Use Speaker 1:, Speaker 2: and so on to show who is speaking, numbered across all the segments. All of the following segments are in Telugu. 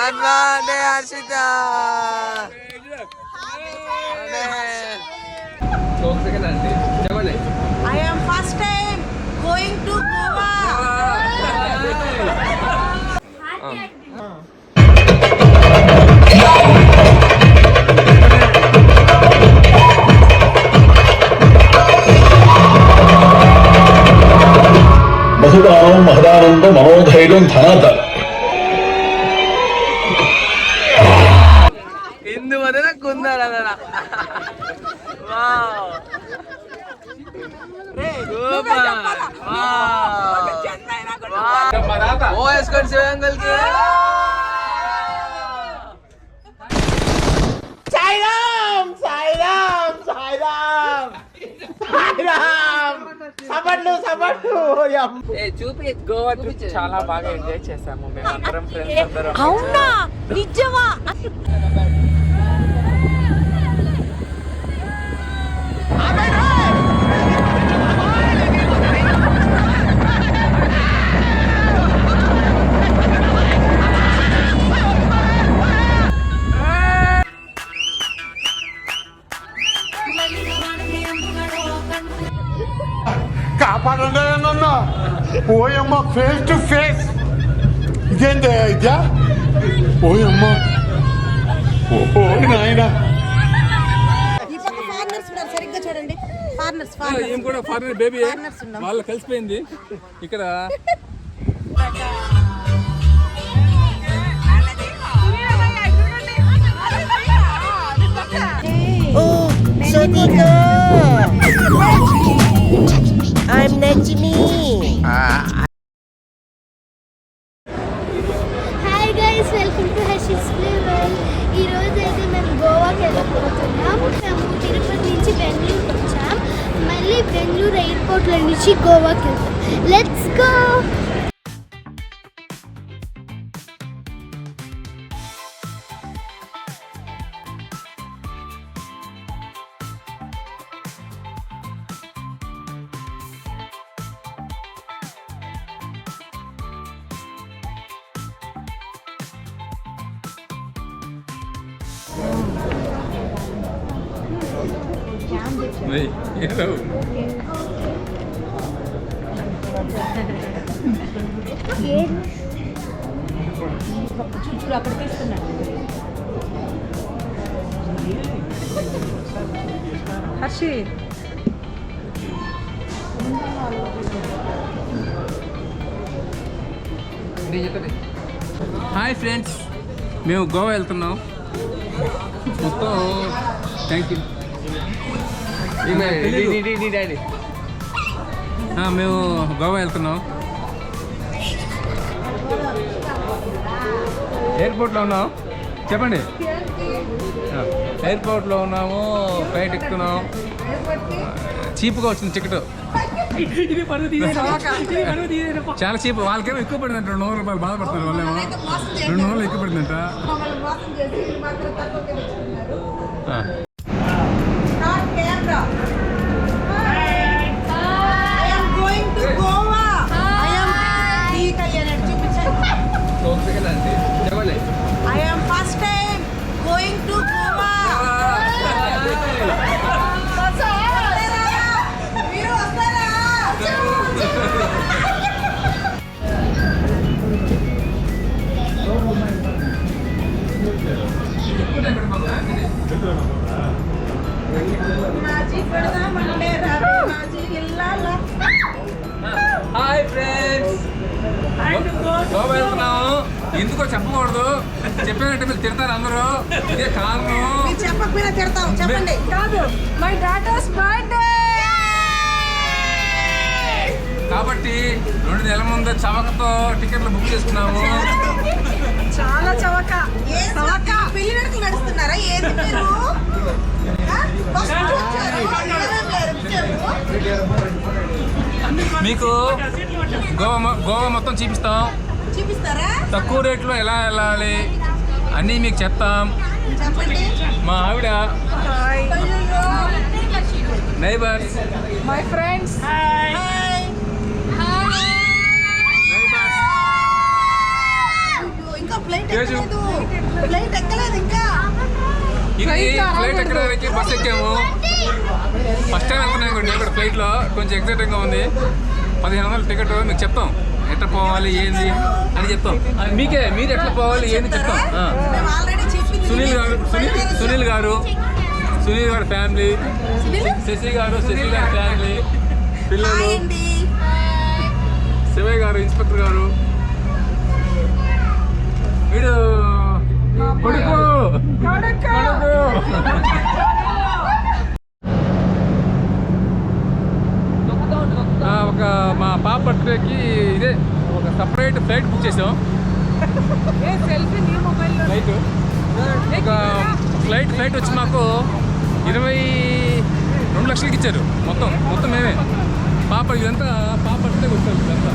Speaker 1: అట్లానే Harshita
Speaker 2: I am first time going to Goa.
Speaker 3: బహుదానం మహదానందం మనోధైర్యం ధనాత
Speaker 1: ఇందు వదన కుందర ఓ వేసుకోండి శివంగల్ కి
Speaker 2: సాయిరామ్ సాయిరామ్ సాయిరామ్ సాయిరామ్ సబడ్లు సబడ్లు
Speaker 1: చూపి గోవా ట్రిప్ చాలా బాగా ఎంజాయ్ చేసాము మేము అందరం ఫ్రెండ్స్ అందరం.
Speaker 2: అవునా నిజమా
Speaker 4: కాపాడండి నన్ను ఓయమ్మ ఫేస్ టు ఫేస్ ఇదేంటి ఇద్యా ఓయమ్మ ఓ నాయనా
Speaker 2: ఈ పక్క ఫారినర్స్ ఉన్నారు సరిగ్గా చూడండి ఫారినర్స్
Speaker 5: ఏం కూడా ఫారినర్ బేబీ వాళ్ళు కలిసిపోయింది ఇక్కడ.
Speaker 2: I'm Najmi.
Speaker 6: Hi guys welcome to Harshi's flavour. ఈ రోజు అయితే మేము గోవాకి వెళ్ళిపోతున్నాం. మేము తిరుపతి నుంచి బెంగళూరుకి వచ్చాం. మళ్ళీ బెంగళూరు ఎయిర్పోర్ట్లో నుంచి గోవాకి వెళ్తాం. Let's go.
Speaker 2: చూడు అక్కడ తీసుకున్నాను హర్షి
Speaker 5: హాయ్ ఫ్రెండ్స్, మేము గోవా వెళ్తున్నాం. మొత్తం థ్యాంక్ యూ. మేము గోవా వెళ్తున్నాం. ఎయిర్పోర్ట్లో ఉన్నాం. చెప్పండి. ఎయిర్పోర్ట్లో ఉన్నాము. ఫ్లైట్ ఎక్కుతున్నాం. చీప్గా వచ్చింది టికెట్. చాలా చీప్. వాళ్ళకేమో ఎక్కువ పడిందంట. 200 రూపాయలు బాధపడుతున్నారు. వాళ్ళేమో 200 ఎక్కువ పడిందంట.
Speaker 2: I am first time going to Goa. మీరు వస్తారా?
Speaker 5: హాయ్ ఫ్రెండ్స్, గోవా వెళ్తున్నాము. ఎందుకో చెప్పకూడదు. చెప్పినట్టు మీరు తిడతారు అందరూ. ఇదే కారణం.
Speaker 2: చెప్పకపోయినా తిడతాం. చెప్పండి. కాదు మై డాటర్స్ బర్త్డే
Speaker 5: కాబట్టి 2 నెలల ముందు చవకతో టికెట్లు బుక్ చేసుకున్నాము.
Speaker 2: చాలా చవక. పెళ్లి నడకలు నడుస్తున్నారా? ఏది మీరు
Speaker 5: మీకు గోవా మొత్తం
Speaker 2: చూపిస్తారా?
Speaker 5: తక్కువ రేట్లో ఎలా వెళ్ళాలి అన్నీ మీకు చెప్తాం.
Speaker 2: చెప్పండి.
Speaker 5: మా ఆవిడ నైబర్స్,
Speaker 2: మై ఫ్రెండ్స్, ఇంకా ఫ్లైట్ ఎక్కలేదు ఇంకా.
Speaker 5: ఇది ఫ్లైట్ ఎక్కడానికి బస్ ఎక్కాము. ఫస్ట్ టైం వెళ్తున్నాను నేను కూడా ఫ్లైట్లో. కొంచెం ఎక్సైటింగ్గా ఉంది. 1500 టికెట్. మీకు చెప్తాం ఎట్లా పోవాలి ఏంది అని చెప్తాం. మీరు ఎట్లా పోవాలి ఏంది చెప్తాం. సునీల్ గారు ఫ్యామిలీ, శశి గారు ఫ్యామిలీ, పిల్లలు, శివయ్య గారు ఇన్స్పెక్టర్ గారు, వీడు కొడుకు. ఒక మా పాప బర్త్డేకి ఇదే ఒక సపరేట్ ఫ్లైట్ బుక్ చేసాం. ఫ్లైట్ వచ్చి మాకు 22 లక్షలకి ఇచ్చారు. మొత్తం మేమే. పాప ఇదంతా పాప బర్త్డేకి వచ్చారు. ఇదంతా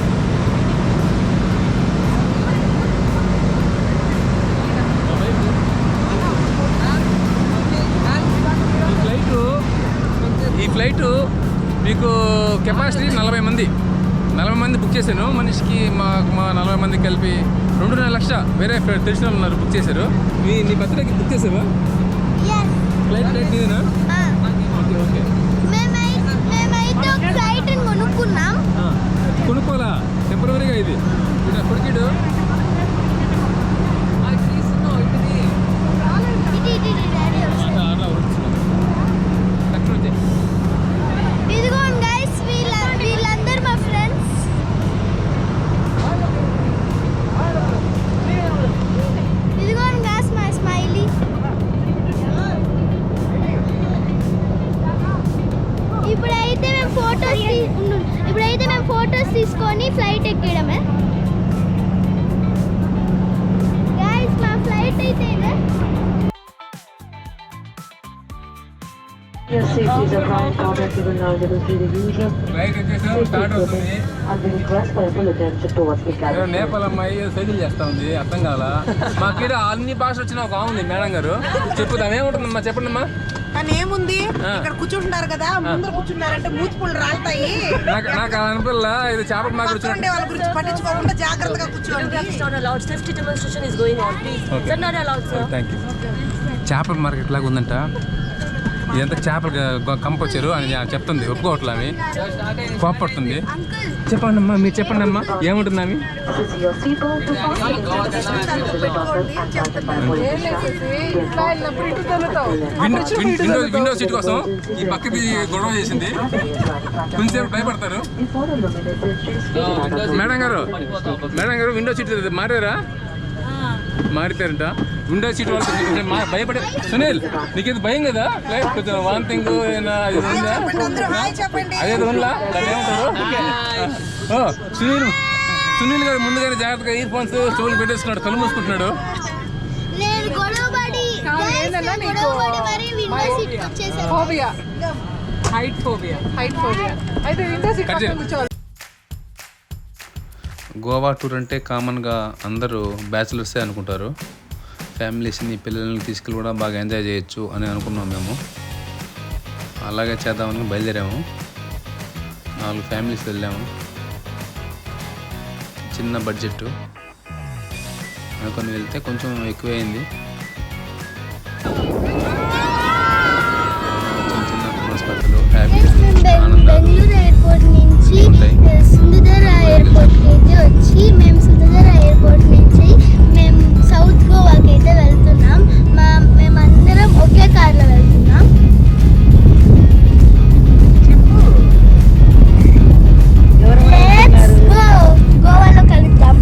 Speaker 5: ఈ ఫ్లైటు మీకు కెపాసిటీ 40 మంది బుక్ చేశాను. మనిషికి మా 40 మందికి కలిపి 2.5 లక్ష. వేరే తెలిసిన వాళ్ళు ఉన్నారు బుక్ చేశారు. నీ బర్త్డేకి బుక్ చేసావా ఫ్లైట్ నీదేనా? ఓకే. కొనుక్కోవాలా టెంపరీగా ఇది కొడుకుడు.
Speaker 6: వీళ్ళందరూ మా ఫ్రెండ్స్. ఇదిగోండి గాయ్స్ మా స్మైలీ. ఇప్పుడైతే మేము ఫోటోస్ తీసుకొని ఫ్లైట్ ఎక్కడమే. గాయ్స్ మా ఫ్లైట్ అయితే
Speaker 7: Your safety is a prime contact given knowledgeable to the user.
Speaker 5: Flight వచ్చేసాం. స్టార్ట్ అవుతుంది.
Speaker 7: And we request for full attention towards the cabin.
Speaker 5: Nepal అమ్మాయి సైకిల్ చేస్తా ఉంది. అర్థం కాల. మాకు ఇక్కడ అన్ని భాషలు వచ్చిన ఒక ఉంది మేడం గారు. చెప్పుదాం ఏముంటుందమ్మా చెప్పండమ్మా.
Speaker 2: కానీ ఏముంది ఇక్కడ కూర్చుంటున్నారు కదా, ముందర కూర్చుంటారంటే మూతిపుళ్ళు రాలుతాయి.
Speaker 5: నాకు అనిపిల్ల ఇది చేపల మాకు
Speaker 2: కూర్చుంటే వాళ్ళ గురించి పట్టించుకోకుండా జాగ్రత్తగా కూర్చోండి.
Speaker 5: Thank you. చేపల మార్కెట్ లాగా ఉందంట. ఇదంతా చేపలు కంపొచ్చారు అని చెప్తుంది. ఒప్పుకోవట్లే ఆమె కోపడుతుంది. చెప్పండి అమ్మా మీరు చెప్పండి అమ్మా ఏముంటుంది ఆమె. విండో సీట్ కోసం ఈ పక్కకి గొడవ చేసింది. కొంచెంసేపు భయపడతారు. మేడం గారు విండో సీట్ మారితారంట. విండో సీట్ వాళ్ళు భయపడే. సునీల్ నీకేది భయం కదా ఫ్లైట్ కొంచెం వాంతింగ్ అదేదో ఉందా దాన్ని ఏమంటారు. సునీల్ గారు ముందుగానే జాగ్రత్తగా ఇయర్ ఫోన్స్ చెవులు పెట్టేసుకున్నాడు. కళ్ళు మూసుకుంటున్నాడు. గోవా టూర్ అంటే కామన్గా అందరూ బ్యాచిలర్సే అనుకుంటారు. ఫ్యామిలీస్ని పిల్లల్ని తీసుకెళ్ళి కూడా బాగా ఎంజాయ్ చేయొచ్చు అని అనుకున్నాం మేము. అలాగే చేద్దామని బయలుదేరాము. 4 ఫ్యామిలీస్ వెళ్ళాము. చిన్న బడ్జెట్ అనుకొని వెళ్తే కొంచెం ఎక్కువైంది. చిన్న మనస్పర్ధలు
Speaker 6: బెంగళూరు ఎయిర్పోర్ట్ నుంచి సుందర ఎయిర్పోర్ట్కి అయితే వచ్చి మేము సుందర ఎయిర్పోర్ట్ నుంచి మేము సౌత్ గోవాకి అయితే వెళ్తున్నాం. మేమందరం ఒకే కార్లో వెళ్తున్నాం. గోవాలో కలుద్దాం.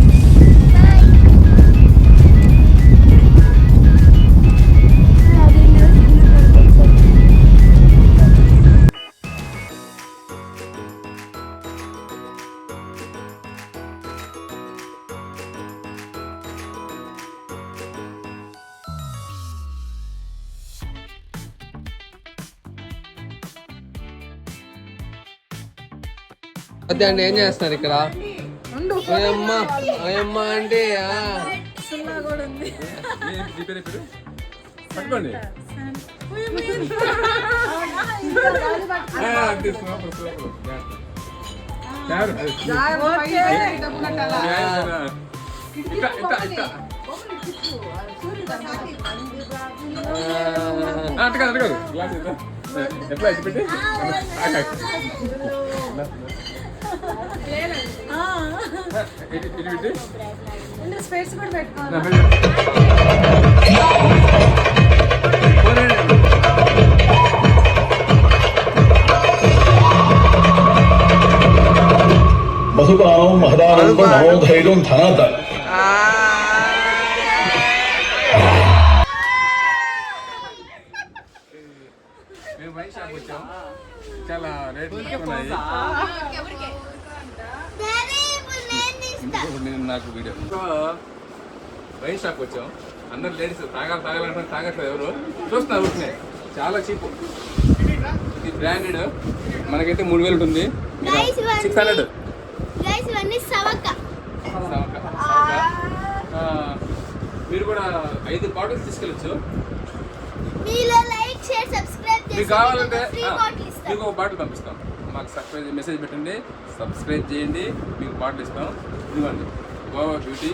Speaker 1: మధ్యాహ్నం ఏం చేస్తున్నారు ఇక్కడ? అయ్యమ్మ అంటే
Speaker 5: పట్టుకోండి. అటు కాదు గ్లాస్ ఎట్లా ఇచ్చి పెట్టి
Speaker 2: స్పేస్ కూడా పెట్టుకోవాలి.
Speaker 3: బహుదానం మహదానందం మనోధైర్యం ధనాత.
Speaker 5: మేము వైన్ షాప్ వచ్చాం, చాలా రేట్లు ఉన్నాయి. నేను నాకు వీడియో వైన్ షాప్ వచ్చాం, అందరు లేడీస్ తాగాలంటే తాగట్లేదు, ఎవరు చూస్తున్నారు ఊరికే. చాలా చీప్, ఇది బ్రాండెడ్. మనకైతే 3000 ఉంటుంది, 600. మీరు కూడా 5 బాటిల్స్ తీసుకెళ్ళచ్చు. మీకు కావాలంటే మీకు ఒక బాటిల్ పంపిస్తాం. మాకు సబ్స్క్రైబ్ మెసేజ్ పెట్టండి, సబ్స్క్రైబ్ చేయండి, మీకు బాటిల్ ఇస్తాం. ఇదిగోండి గోవా బ్యూటీ,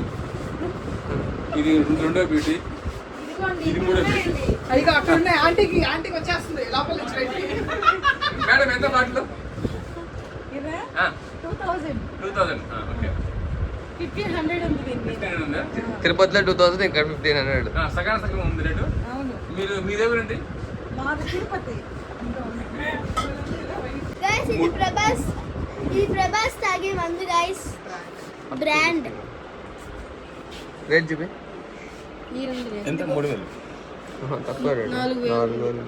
Speaker 5: ఇది 2వ బ్యూటీ, ఇది 3వ బ్యూటీ. మేడం ఎంత బాటిల్? 2000. ఓకే,
Speaker 2: 1500 ఉంది.
Speaker 1: తిరుపతిలో 2000, ఇక్కడ 1500.
Speaker 5: సగం ఉంది రేటు. మీరు మీ దగ్గర అండి?
Speaker 2: మాది తిరుపతి.
Speaker 6: ఇది ప్రభాస్ తాగే మందు గైస్, బ్రాండ్.
Speaker 1: రేట్ చూపి
Speaker 5: ఎంత? 3000.
Speaker 1: తక్కువ రేట్.
Speaker 6: 4000.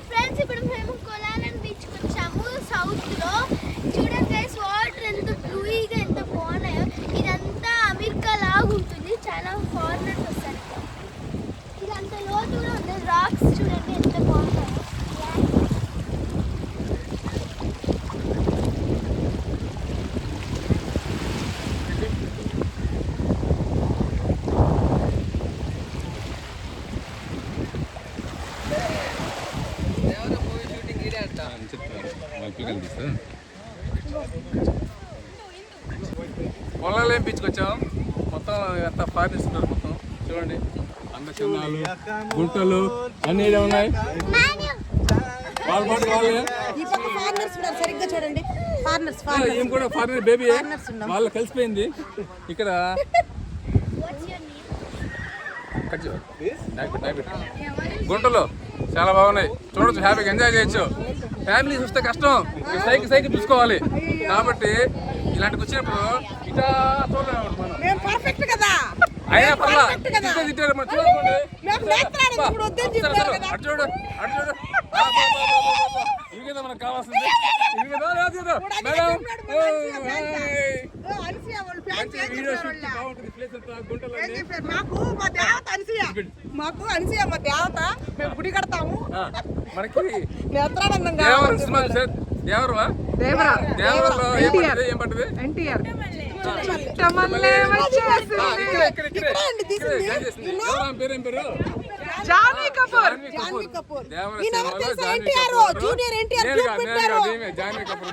Speaker 6: ఫ్రెండ్స్, ఇప్పుడు మేము కొలాలన్ బీచ్ వచ్చాము, సౌత్ లో. చూడండి గైస్, వాటర్ ఎంత బ్లూయిగా ఎంత బాగున్నాయో. ఇదంతా అమెరికా లాగా ఉంటుంది, చాలా ఫారినర్స్ వస్తారు. ఇదంతా లోతుగా ఉంది, రాక్స్ చూడండి ఎంత బాగున్నాయో.
Speaker 5: పొలాలు ఏం పిచ్చుకొచ్చాం, మొత్తం అంత ఫారినర్స్ ఉన్నారు. మొత్తం చూడండి, అందచందాలు, గుంటలు అన్నీ ఉన్నాయి. వాళ్ళ పాటు వాళ్ళే.
Speaker 2: ఈ పక్క ఫారినర్స్ ఉన్నారు, సరిగ్గా చూడండి. ఫారినర్స్
Speaker 5: ఏం కూడా ఫారినర్ బేబీ, వాళ్ళు కలిసిపోయింది ఇక్కడ. గుంటలు చాలా బాగున్నాయి, చూడొచ్చు, హ్యాపీగా ఎంజాయ్ చేయొచ్చు. ఫ్యామిలీ చూస్తే కష్టం, సైకిల్ చూసుకోవాలి. కాబట్టి ఇలాంటికి వచ్చినప్పుడు ఇటా చూడలేము మనం. అయినా పర్లా, తిట్టారు మనం చూడకండి. అటు చూడు, అటు చూడు, ఇవి కదా మనకు కావాల్సింది. ఇవి కదా మేడం, వీడియో షూట్ బాగుంటుంది. ప్లేస్ అంతా గుంటలు.
Speaker 2: మాకు అనిసయ్య మా దేవత, మేము గుడి కడతాము.
Speaker 5: మనకి
Speaker 2: నేత్రానందంగా
Speaker 5: దేవరం సినిమా దేవరమా? దేవరంలో ఏం పడుతుంది? పేరేం పేరు?
Speaker 2: జాన్వీ కపూర్.
Speaker 5: జాన్వీ కపూర్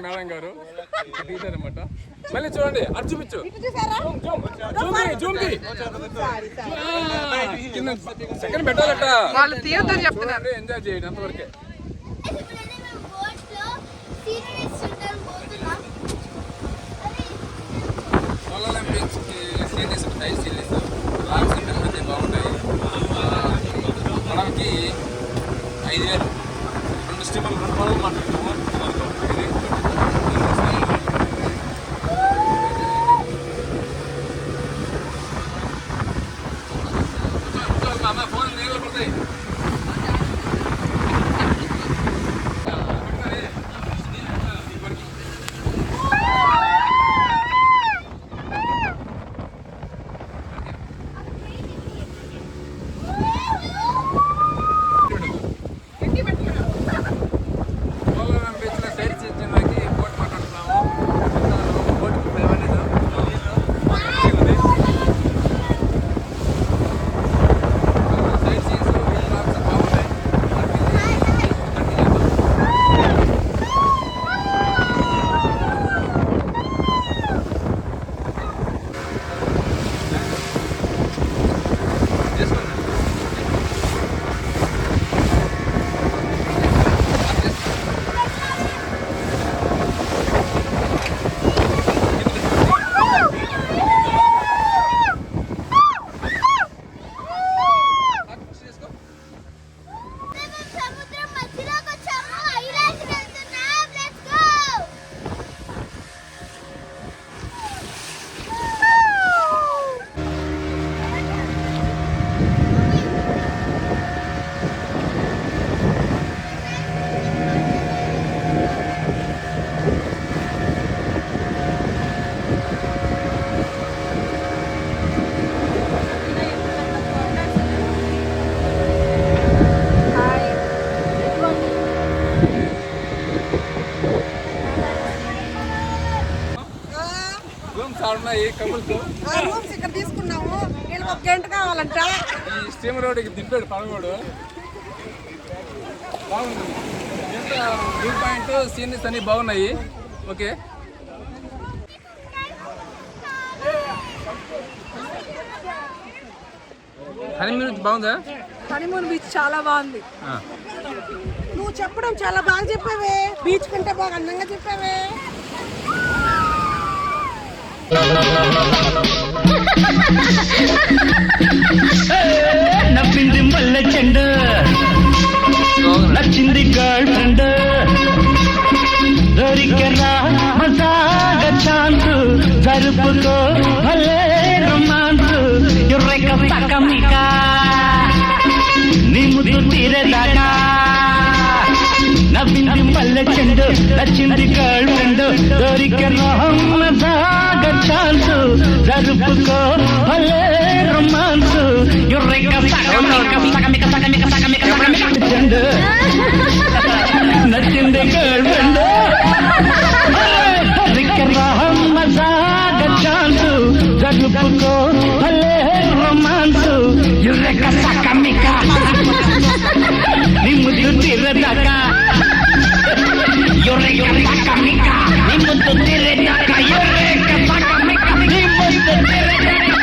Speaker 5: మేడం గారు తీశారన్నమాట. మళ్ళీ చూడండి, అటు చూపించు. సెకండ్ పెట్టాలట, వాళ్ళు తీయొద్దని చెప్తున్నారు. ఎంజాయ్ చేయండి అంతవరకే. సోలార్ బీచ్కి సీరియస్ ఉంటాయి, సీరియస్ లాంగ్స్ అయితే బాగుంటాయి. మనకి 5000 2 స్టీమర్లు 2 పడవలు మాట్లాడుతున్నాము. రూమ్స్ ఆడున్నాయి కబుల్స్.
Speaker 2: ఆ రూమ్స్ ఇక్కడ తీసుకున్నాము. వీళ్ళకి 1 గంట కావాలంట.
Speaker 5: ఈ స్టీమర్ రోడ్డుకి దింపాడు పడగోడు. బాగుంటుంది. వ్యూ పాయింట్ సీనరీస్ అన్ని బాగున్నాయి. ఓకే, హనీమూన్ బాగుందా?
Speaker 2: హనీమూన్ బీచ్ చాలా బాగుంది.
Speaker 5: ఆ.
Speaker 2: నువ్వు చెప్పడం చాలా బాగా చెప్పావే. బీచ్ కంటే బాగా అందంగా చెప్పావే.
Speaker 8: నవ్వింది మల్లె చెండు, నచ్చింది గర్ల్ ఫ్రెండ్, దొరికరా మజాగా ఛాన్స్, జరుపుకో భలే రొమాన్స్, ఎర్రెక సకమిక నీ ముద్దు తీరేదాకా. నవ్వింది మల్లె చెండు, నచ్చింది గర్ల్ ఫ్రెండ్, దొరికరా మజాగా ఛాన్స్, జరుపుకో భలే రొమాన్స్, ఎర్రెక సకమిక సకమిక సకమిక సకమిక సకమిక చెండు, నచ్చింది గర్ల్ ఫ్రెండ్, దొరికరా మజాగా ఛాన్స్, జరుపుకో భలే రొమాన్స్, ఎర్రెక సకమిక నీ ముద్దు తీరేదాకా. ఎర్రెక సకమిక నీ ముద్దు తీరేదాకా. ఎర్రెక సకమిక నీ ముద్దు తీరేదాకా.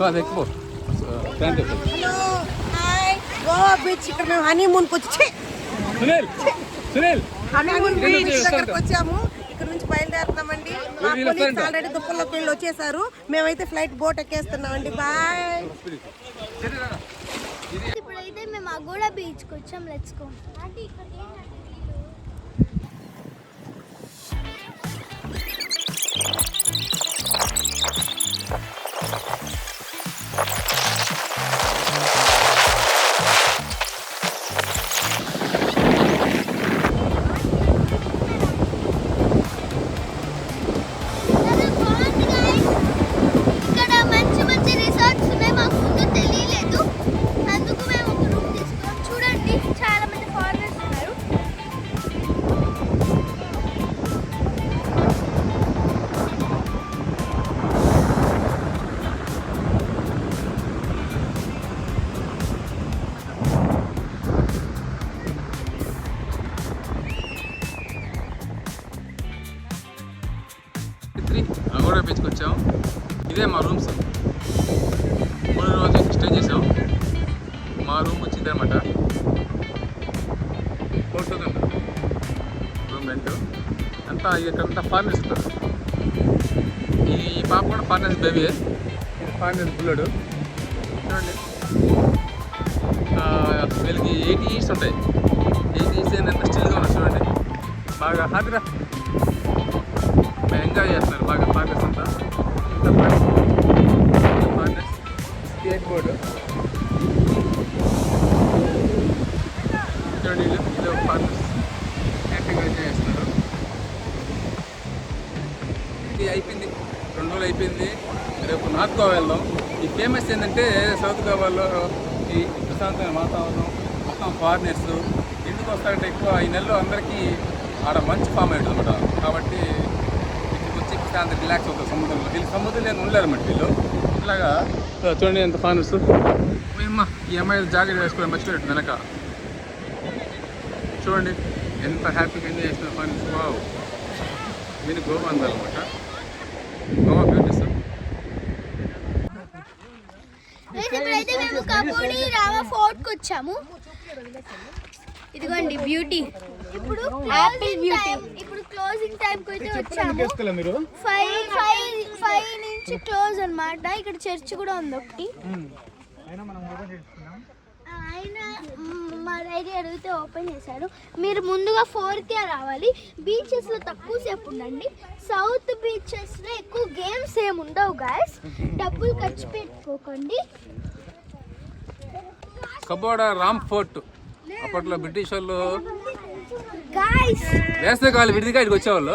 Speaker 5: అది ఎక్కువ thank you.
Speaker 2: Hello, hi. Goa beach ఇక్కడ మేము హనీమూన్కి వచ్చి
Speaker 5: సునీల్ సునీల్
Speaker 2: హనీమూన్ బీచ్ దగ్గరకు వచ్చాము. ఇక్కడ నుంచి బయలుదేరుతామండి. మా కొలీగ్స్ ఆల్రెడీ దుప్పల్లోకి వెళ్ళి వచ్చేసారు. మేమైతే ఫ్లైట్ బోట్ ఎక్కేస్తున్నామండి. బాయ్.
Speaker 6: ఇప్పుడైతే మేము అగోడా బీచ్కి వచ్చాం. Let's go. ఇక్కడ మంచి మంచి రిసార్ట్స్ ఉన్నాయి. మాకు ముందు తెలియలేదు, అందుకు మేము ఒక రూమ్ తీసుకున్నాం. చూడండి, చాలా మంది ఫారినర్స్ ఉన్నారు.
Speaker 5: అగోడా బీచ్కి వచ్చాం. ఇదే మా రూమ్స్. 3 రోజులు స్టే చేసాం. మా రూమ్ వచ్చింది అనమాట. 4,000 రూమ్ రెంట్. అంతా ఇక్కడంతా ఫారినర్స్ ఉంటారు. ఈ పాప కూడా ఫారినర్స్ బేబీ, ఫారినర్స్ బుల్లడు. చూడండి, వీళ్ళకి 80 ఇయర్స్ ఉంటాయి. 80 ఇయర్స్ ఏంటంటే స్టిల్గా ఉన్నారు. చూడండి, బాగా హార్డ్గా ఎంజాయ్ చేస్తున్నారు బాగా ఫారినర్స్ అంతా. ఇంత ఫారినర్స్ స్కేట్ బోర్డు చూడండి, ఇది ఫారినర్స్ హ్యాపీగా ఎంజాయ్ చేస్తున్నారు. ఇది అయిపోయింది, 2 రోజులు అయిపోయింది. రేపు నార్త్ గోవా వెళ్దాం. ఈ ఫేమస్ ఏంటంటే సౌత్ గోవాలో ఈ ప్రశాంతమైన వాతావరణం, మొత్తం ఫారినర్స్ ఎందుకు వస్తారంటే ఎక్కువ ఈ నెలలో అందరికీ ఆడ మంచి ఫామ్ అయ్యి అనమాట. కాబట్టి అంత రిలాక్స్ అవుతుంది సముద్రంలో. వీళ్ళు సముద్రం లేని ఉండలేరన్నమాట వీళ్ళు. ఇట్లాగా చూడండి ఎంత ఫారినర్స్. మేమ్మ ఈ అమ్మాయిలు జాకెట్ వేసుకోవడం మర్చిపోయాడు వెనక. చూడండి ఎంత హ్యాపీగా ఎంజాయ్ చేస్తున్నారు ఫారినర్స్. వావ్, దీన్ని గోవా అందాలన్నమాట. గోవా బ్యూటీస్.
Speaker 6: ఇప్పుడైతే మేము కబోడి రామ ఫోర్ట్కి వచ్చాము. ఇదిగోండి బ్యూటీ. ఇప్పుడు యాపిల్ బ్యూటీ. ఇప్పుడు క్లోజింగ్ టైంకి అయితే వచ్చాము. 5 నుంచి క్లోజ్ అన్నమాట. ఇక్కడ చర్చ్ కూడా ఉంది ఒకటి. ఆయన మా డైరీ అడిగితే ఓపెన్ చేశాడు. మీరు ముందుగా 4కే రావాలి. బీచెస్లో తక్కువ సేపు ఉండండి. సౌత్ బీచెస్లో ఎక్కువ గేమ్స్ ఏమి ఉండవు గాయస్. డబ్బులు ఖర్చు పెట్టుకోకండి.
Speaker 5: కబోడా రామ్ ఫోర్ట్ అప్పట్లో బ్రిటిష్ వాళ్ళు
Speaker 6: గాయస్
Speaker 5: వేస్తే కావాలి విడిదిగా ఇక్కడికి వచ్చేవాళ్ళు.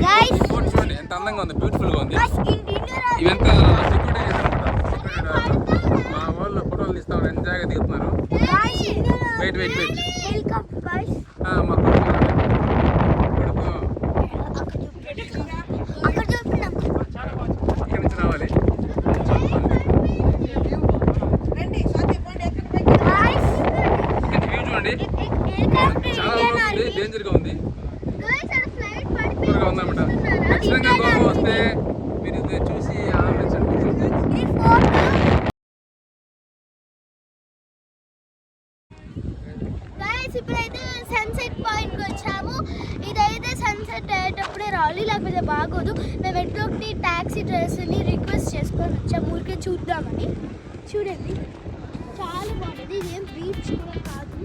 Speaker 6: గాయస్
Speaker 5: ఫోర్ట్ చూడండి ఎంత అందంగా ఉంది, బ్యూటిఫుల్గా ఉంది. ఇవంతా సెక్యూరిటీ మా వాళ్ళు వెయిట్ వెయిట్
Speaker 6: హెలికాప్టర్ గాయ్స్
Speaker 5: మా కొడుకు
Speaker 6: అక్కడ చూపినాం.
Speaker 5: ఇక్కడి నుంచి రావాలి.
Speaker 2: రండి స్వాతి పోండి ఎక్కడ పైకి.
Speaker 6: గాయ్స్
Speaker 5: వ్యూ చూడండి,
Speaker 6: హెలికాప్టర్
Speaker 5: చాలా
Speaker 6: ఇదేనా
Speaker 5: బాగుంది,
Speaker 6: అండి?
Speaker 5: డేంజర్గా ఉంది,
Speaker 6: గాయ్స్ అక్కడ ఫ్లైట్
Speaker 5: సూపర్గా ఉందన్నమాట. ఖచ్చితంగా గోవా వస్తే మీరు ఇది చూసి ఆనందించండి.
Speaker 6: ఇది ఫోటో. గాయ్స్ ఇప్పుడైతే సన్సెట్ పాయింట్కి వచ్చాము. ఇదైతే సన్సెట్ అయ్యేటప్పుడే రావాలి, లేకపోతే బాగోదు. మేము ఎట్లా ఒకటి ట్యాక్సీ డ్రైవర్ని రిక్వెస్ట్ చేసుకొని వచ్చాము ఊరికే చూద్దామని. చూడండి చాలా బాగుంటుంది, ఇదేం బీచ్ కూడా కాదు.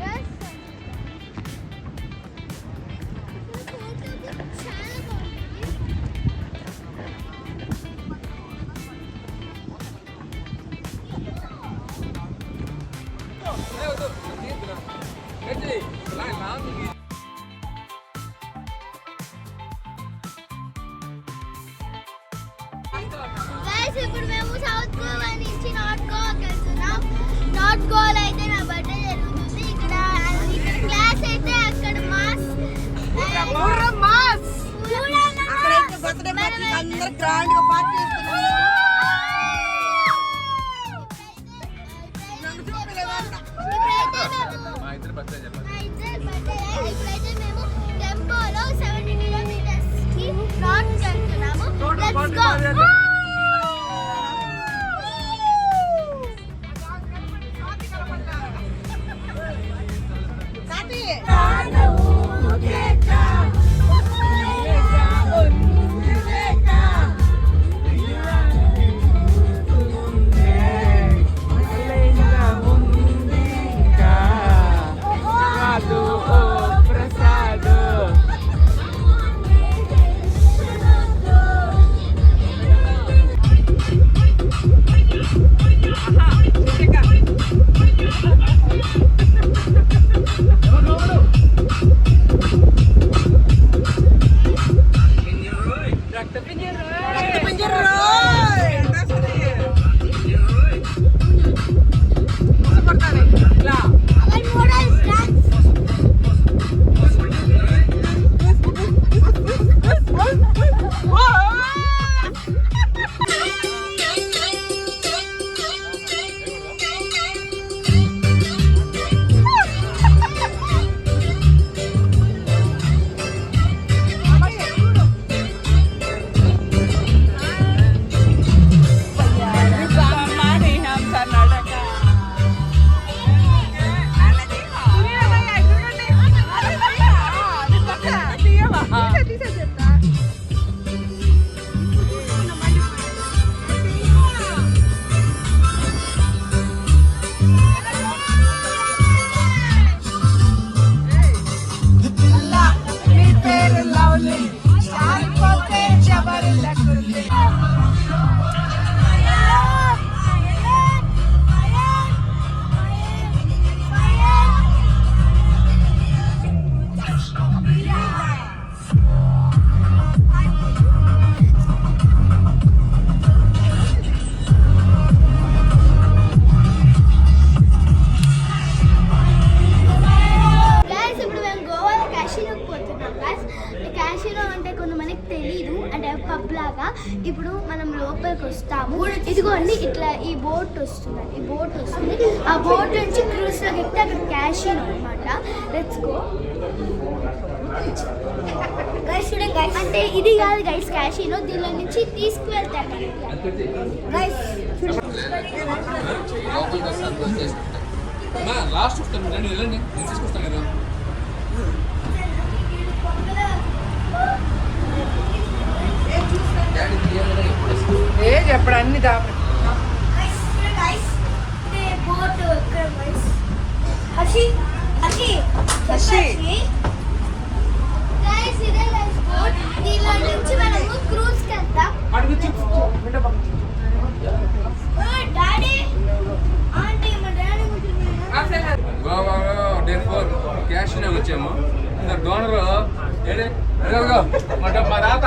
Speaker 6: Yes. చాలా బాగుంటుంది. Guys, ఇప్పుడు మేము సౌత్ గోవా నుంచి నార్త్ గోవాకి వెళ్తున్నాం. నార్త్ గోవాలో అయితే నా బర్త్డే జరుగుతుంది. ఇక్కడ క్లాస్ అయితే అక్కడ మాస్
Speaker 2: అక్కడైతే బర్త్డే పార్టీ అందరూ గ్రాండ్ గా పార్టీ ఇస్తున్నారు.
Speaker 5: మా ఇద్దరు బర్త్డే చెప్పాలి.
Speaker 6: ఇప్పుడైతే మేము టెంపోలో 70 కిలోమీటర్స్ కి నార్త్ వెళ్తున్నాము. Let's go. ఇప్పుడు మనం లోపలికి వస్తాము. ఇదిగోండి ఇట్లా ఈ బోట్ వస్తుందండి, ఈ బోట్ వస్తుంది. ఆ బోట్ నుంచి క్రూజ్ లోకి ఎక్కితే అక్కడ క్యాషినో అనమాట. Let's go. అంటే ఇది కాదు గైస్ క్యాషినో, దీనిలో నుంచి తీసుకువెళ్తారు గైస్.
Speaker 5: లాస్ట్ వస్తాను, రండి వెళ్ళండి, నేను తీసుకొస్తాను కదా.
Speaker 1: ఎప్పుడు అన్ని దాపి
Speaker 5: గోవాలో డే 4 క్యాషినో వచ్చాము. డోనర్ మా తాత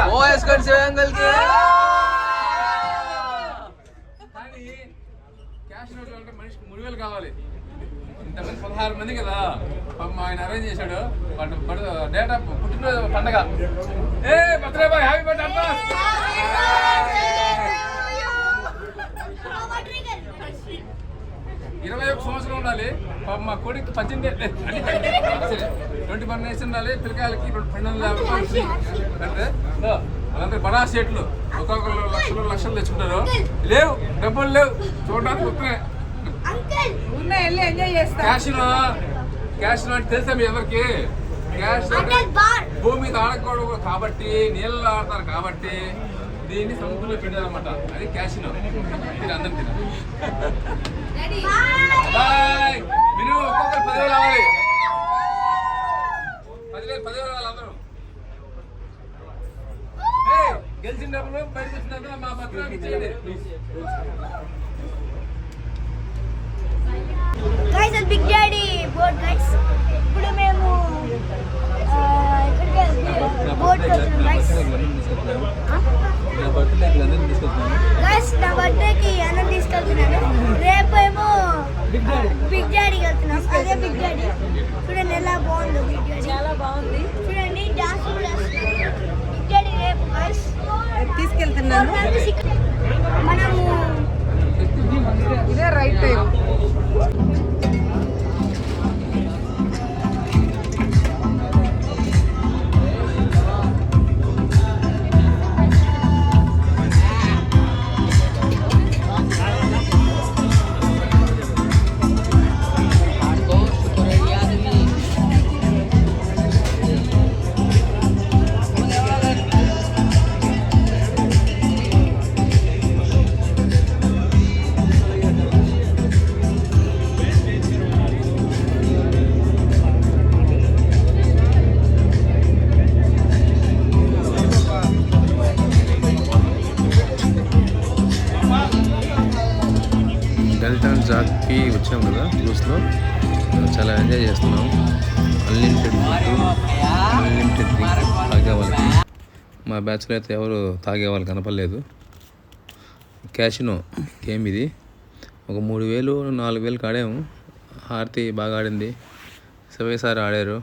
Speaker 5: క్యాష్ నోట్లు అంటే మనిషికి 3000 కావాలి. ఇంతమంది 16 మంది కదా, పాపం ఆయన అరేంజ్ చేశాడు. డేటా పుట్టినరోజు పండగ. A birthday boy, happy birthday Abbas. 21 సంవత్సరం ఉండాలి పాపం. మా కొడుకు 21 ఇయర్స్ ఉండాలి. పిల్లకాయలకి 250 అంటే వాళ్ళందరూ బడా సెట్లు ఒక్కొక్కరు లక్షలు తెచ్చుకుంటారు. లేవు డబ్బులు లేవు, చూడడానికి వస్తున్నాయి. క్యాష్ అంటే తెలుసా మీ అందరికి? క్యాష్ అంటే భూమి మీద ఆడకూడదు కాబట్టి, నీళ్ళలో ఆడతారు కాబట్టి దీన్ని సముద్రంలో పెట్టారనమాట. అది క్యాషినో. మీరు అందరు తినాలి. మినిమం ఒక్కొక్కరు 10,000 రావాలి. 10,000 రావాలి అందరూ. గెలిచిన డబ్బులు బయటకు వచ్చిన మా పత్రానికి ఇచ్చేయండి.
Speaker 6: గైస్ అది బిగ్ డాడీ బోట్ గైస్. ఇప్పుడు మేము బోట్ గైస్. గైస్ నా బర్త్డేకి అన్నం తీసుకెళ్తున్నాను. రేపు ఏమో బిగ్ డాడీకి వెళ్తున్నాం. అదే బిగ్ డాడీ. చూడండి ఎలా బాగుందో బిగ్ డాడీ. చాలా బాగుంది చూడండి. డాన్స్ కూడా బిగ్ డాడీ రేపు గైస్
Speaker 2: తీసుకెళ్తున్నాను.
Speaker 6: మనము
Speaker 2: ఇదే రైట్ టైం.
Speaker 5: డెల్టాన్ జాక్కి వచ్చాం కదా క్రూస్లో. చాలా ఎంజాయ్ చేస్తున్నాం. Unlimited food, unlimited drink. తాగే వాళ్ళకి మా బ్యాచ్లో అయితే ఎవరు తాగే వాళ్ళు కనపడలేదు. క్యాషినో గేమ్ ఇది. ఒక 3,000 4,000 ఆడాము. హారతి బాగా ఆడింది. సవేసారి ఆడారు.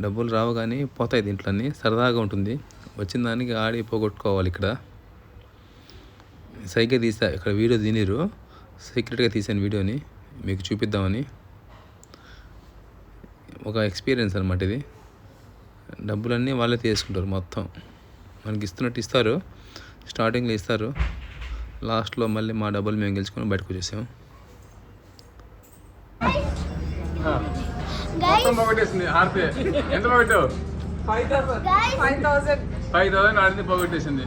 Speaker 5: డబ్బులు రావు కానీ పోతాయి దీంట్లో అన్నీ. సరదాగా ఉంటుంది. వచ్చిన దానికి ఆడి పోగొట్టుకోవాలి. ఇక్కడ సైకిల్ తీసా. ఇక్కడ వీడియో తినిరు. సీక్రెట్గా తీసాను వీడియోని మీకు చూపిద్దామని. ఒక ఎక్స్పీరియన్స్ అనమాట ఇది. డబ్బులన్నీ వాళ్ళే తీసుకుంటారు మొత్తం. మనకి ఇస్తున్నట్టు ఇస్తారు. స్టార్టింగ్లో ఇస్తారు. లాస్ట్లో మళ్ళీ మా డబ్బులు మేము గెలుచుకొని బయటకు వచ్చేసాము. ఎంత పోగొట్టావు? 5,000 ఆడింది పోగొట్టేసింది.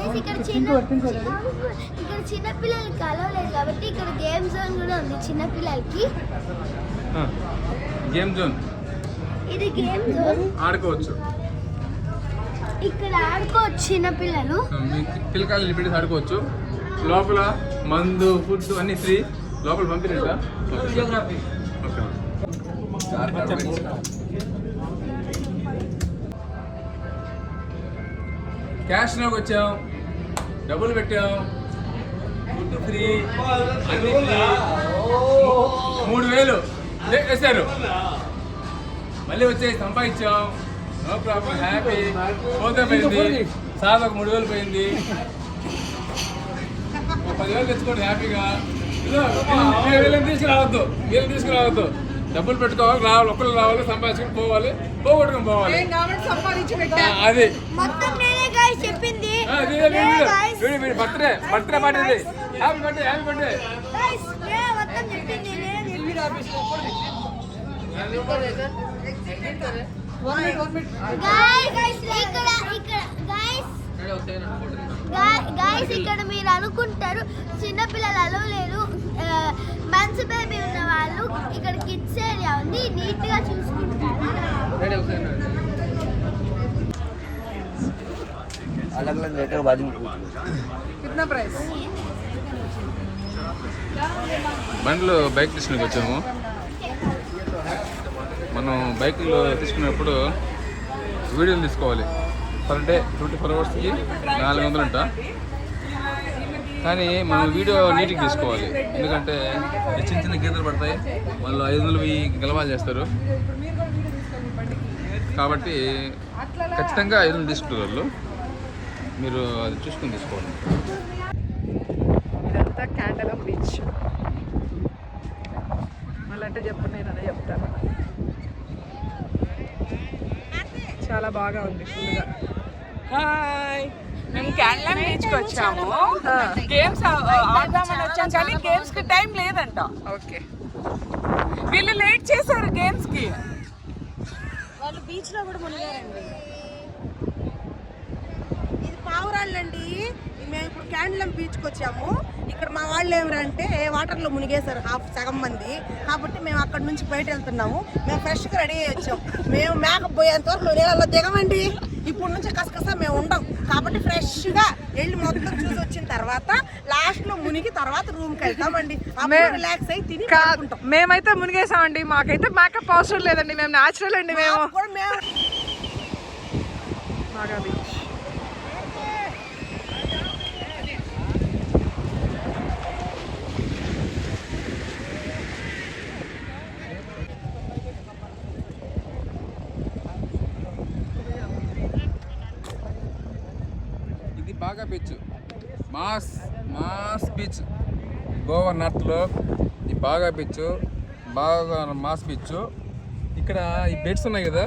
Speaker 6: ఇక్కడ చిన్నపిల్లలకి అలవలేదు కాబట్టి ఇక్కడ గేమ్ జోన్ కూడా ఉంది చిన్నపిల్లలకి.
Speaker 5: గేమ్ జోన్
Speaker 6: ఇది గేమ్ జోన్.
Speaker 5: ఆడుకోవచ్చు.
Speaker 6: ఇక్కడ ఆడుకోవచ్చు చిన్నపిల్లలు.
Speaker 5: పిల్లకాయలు పెట్టి ఆడుకోవచ్చు. లోపల మందు ఫుడ్ అన్ని ఫ్రీ. లోపల పంపినట్ట. క్యాష్ నోకి వచ్చాం. డబ్బులు పెట్టాం. ఫుడ్ ఫ్రీ, అన్ని ఫ్రీ. 3,000 వేసారు. మళ్ళీ వచ్చేసి సంపాదించాం. No problem. హ్యాపీ. పోతే పోయింది. సార్ ఒక 3,000 పోయింది. 10,000 తెచ్చుకోండి హ్యాపీగా. వీళ్ళని తీసుకురావద్దు. డబ్బులు పెట్టుకోవాలి. రావాలి. ఒక్కరు రావాలి. సంపాదించుకొని పోవాలి. పోగొట్టుకొని పోవాలి. అది
Speaker 6: చెప్పింది.
Speaker 5: Birthday party. Happy birthday.
Speaker 6: ఇక్కడ మీరు అనుకుంటారు చిన్నపిల్లలు అలవలేదు. మంచి బేబీ ఉన్న వాళ్ళు ఇక్కడ కిడ్స్ ఏరియా ఉంది. నీట్ గా చూసుకుంటారు.
Speaker 5: బండ్లు బైక్ తీసుకుని వచ్చాము. మనం బైక్లో తీసుకున్నప్పుడు వీడియోలు తీసుకోవాలి. పర్ డే 24 అవర్స్కి 400 అంట. కానీ మనం వీడియో నీట్గా తీసుకోవాలి, ఎందుకంటే చిన్న చిన్న గీతలు పడతాయి, వాళ్ళు 500 గెలవాలు చేస్తారు. కాబట్టి ఖచ్చితంగా 500 తీసుకుంటారు వాళ్ళు. మీరు అది చూసుకొని తీసుకోవాలి.
Speaker 9: ఇదంతా క్యాండలం బీచ్. మళ్ళంటే చెప్పు, నేను అదే చెప్తాను. చాలా బాగా ఉంది ఫుల్గా.
Speaker 1: హాయ్, మేము క్యాండలం బీచ్కి వచ్చాము. గేమ్స్ ఆడదామని వచ్చాం కానీ గేమ్స్ కి టైం లేదంట.
Speaker 9: ఓకే,
Speaker 1: వీళ్ళు లేట్ చేశారు గేమ్స్ కి.
Speaker 2: వాళ్ళు బీచ్ లో కూడా మునిగారండి. ఇది పావురాళ్ళండి. మేము ఇప్పుడు క్యాండలం బీచ్కి వచ్చాము. ఇక్కడ మా వాళ్ళు ఏమిరంటే వాటర్లో మునిగేశారు సగం మంది. కాబట్టి మేము అక్కడ నుంచి బయట వెళ్తున్నాము. మేము ఫ్రెష్గా రెడీ అయ్యి వచ్చాం. మేము మేకప్ పోయేంత వరకు మేము నీళ్ళలో దిగమండి. ఇప్పుడు నుంచి కసకస మేము ఉండం. కాబట్టి ఫ్రెష్గా వెళ్ళి మొత్తం చూసి వచ్చిన తర్వాత లాస్ట్లో మునిగి తర్వాత రూమ్కి వెళ్తామండి. అప్పుడు రిలాక్స్ అయ్యి తిని పడుకుంటాం.
Speaker 9: మేమైతే మునిగేసామండి, మాకైతే మేకప్ అవసరం లేదండి, మేము న్యాచురల్ అండి. మేము బాగా బీచ్.
Speaker 5: బాగా బీచ్, మాస్ బీచ్, గోవా నార్త్లో ఈ బాగా బీచ్, బాగా మాస్ బీచ్. ఇక్కడ ఈ బెడ్స్ ఉన్నాయి కదా,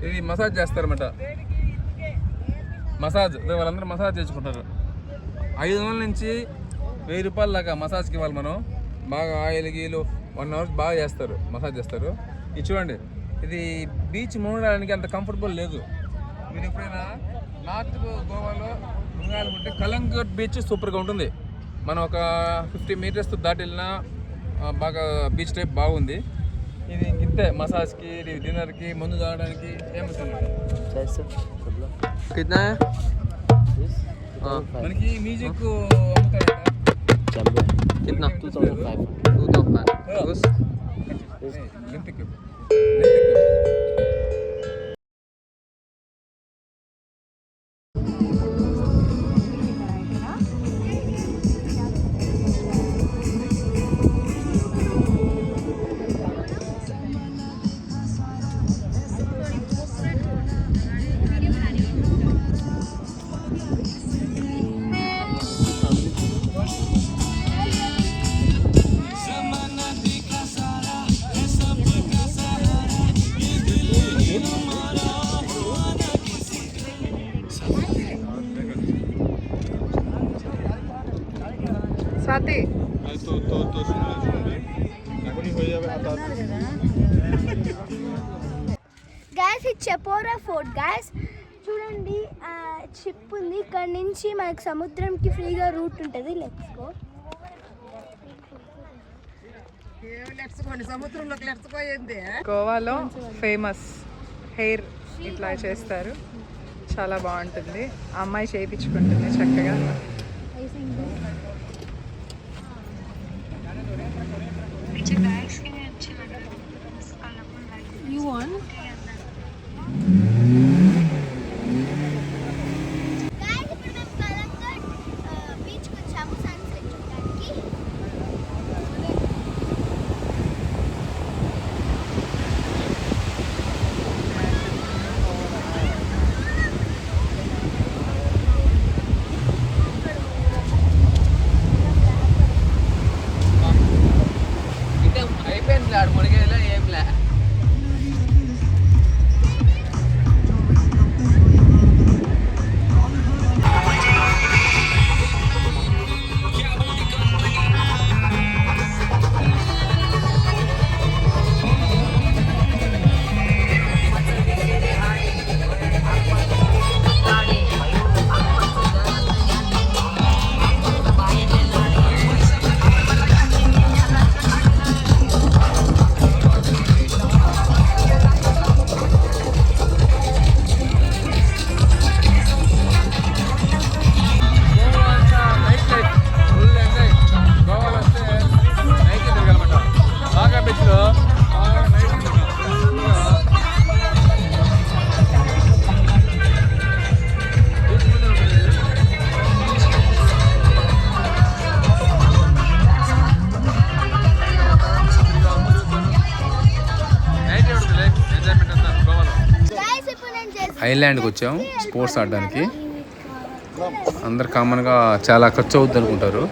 Speaker 5: ఇది మసాజ్ చేస్తారన్నమాట. మసాజ్ వాళ్ళందరూ మసాజ్ చేసుకుంటారు. 500 నుంచి 1000 రూపాయల దాకా మసాజ్కి ఇవ్వాలి మనం. బాగా ఆయిల్ గీలు 1 అవర్ బాగా చేస్తారు, మసాజ్ చేస్తారు. ఇది చూడండి, ఇది బీచ్ మునగడానికి అంత కంఫర్టబుల్ లేదు. మీరు ఎప్పుడైనా నార్త్ గోవాలో మునగాలనుకుంటే కలంగట్ బీచ్ సూపర్గా ఉంటుంది. మనం ఒక 50 మీటర్స్ దాటి వెళ్ళినా బాగా బీచ్ టైప్ బాగుంది. ఇది ఇంతే మసాజ్కి, డిన్నర్కి, మందు తాగడానికి ఫేమస్ అన్నమాట. మనకి మ్యూజిక్
Speaker 9: స్వాతి.
Speaker 6: గ్యాస్ ఇది చెపోరా ఫోర్ట్ గ్యాస్. చూడండి షిప్ ఉంది, ఇక్కడ నుంచి మనకి సముద్రంకి ఫ్రీగా రూట్ ఉంటుంది.
Speaker 9: గోవాలో ఫేమస్ హెయిర్ ఇట్లా చేస్తారు, చాలా బాగుంటుంది. ఆ అమ్మాయి చేయించుకుంటుంది చక్కగా.
Speaker 6: బీచ్కి వచ్చాము సన్సెట్ చూడడానికి.
Speaker 5: ఐలాండ్కి వచ్చాం స్పోర్ట్స్ ఆడడానికి. అందరు కామన్గా చాలా ఖర్చు అవుద్ది అనుకుంటారు.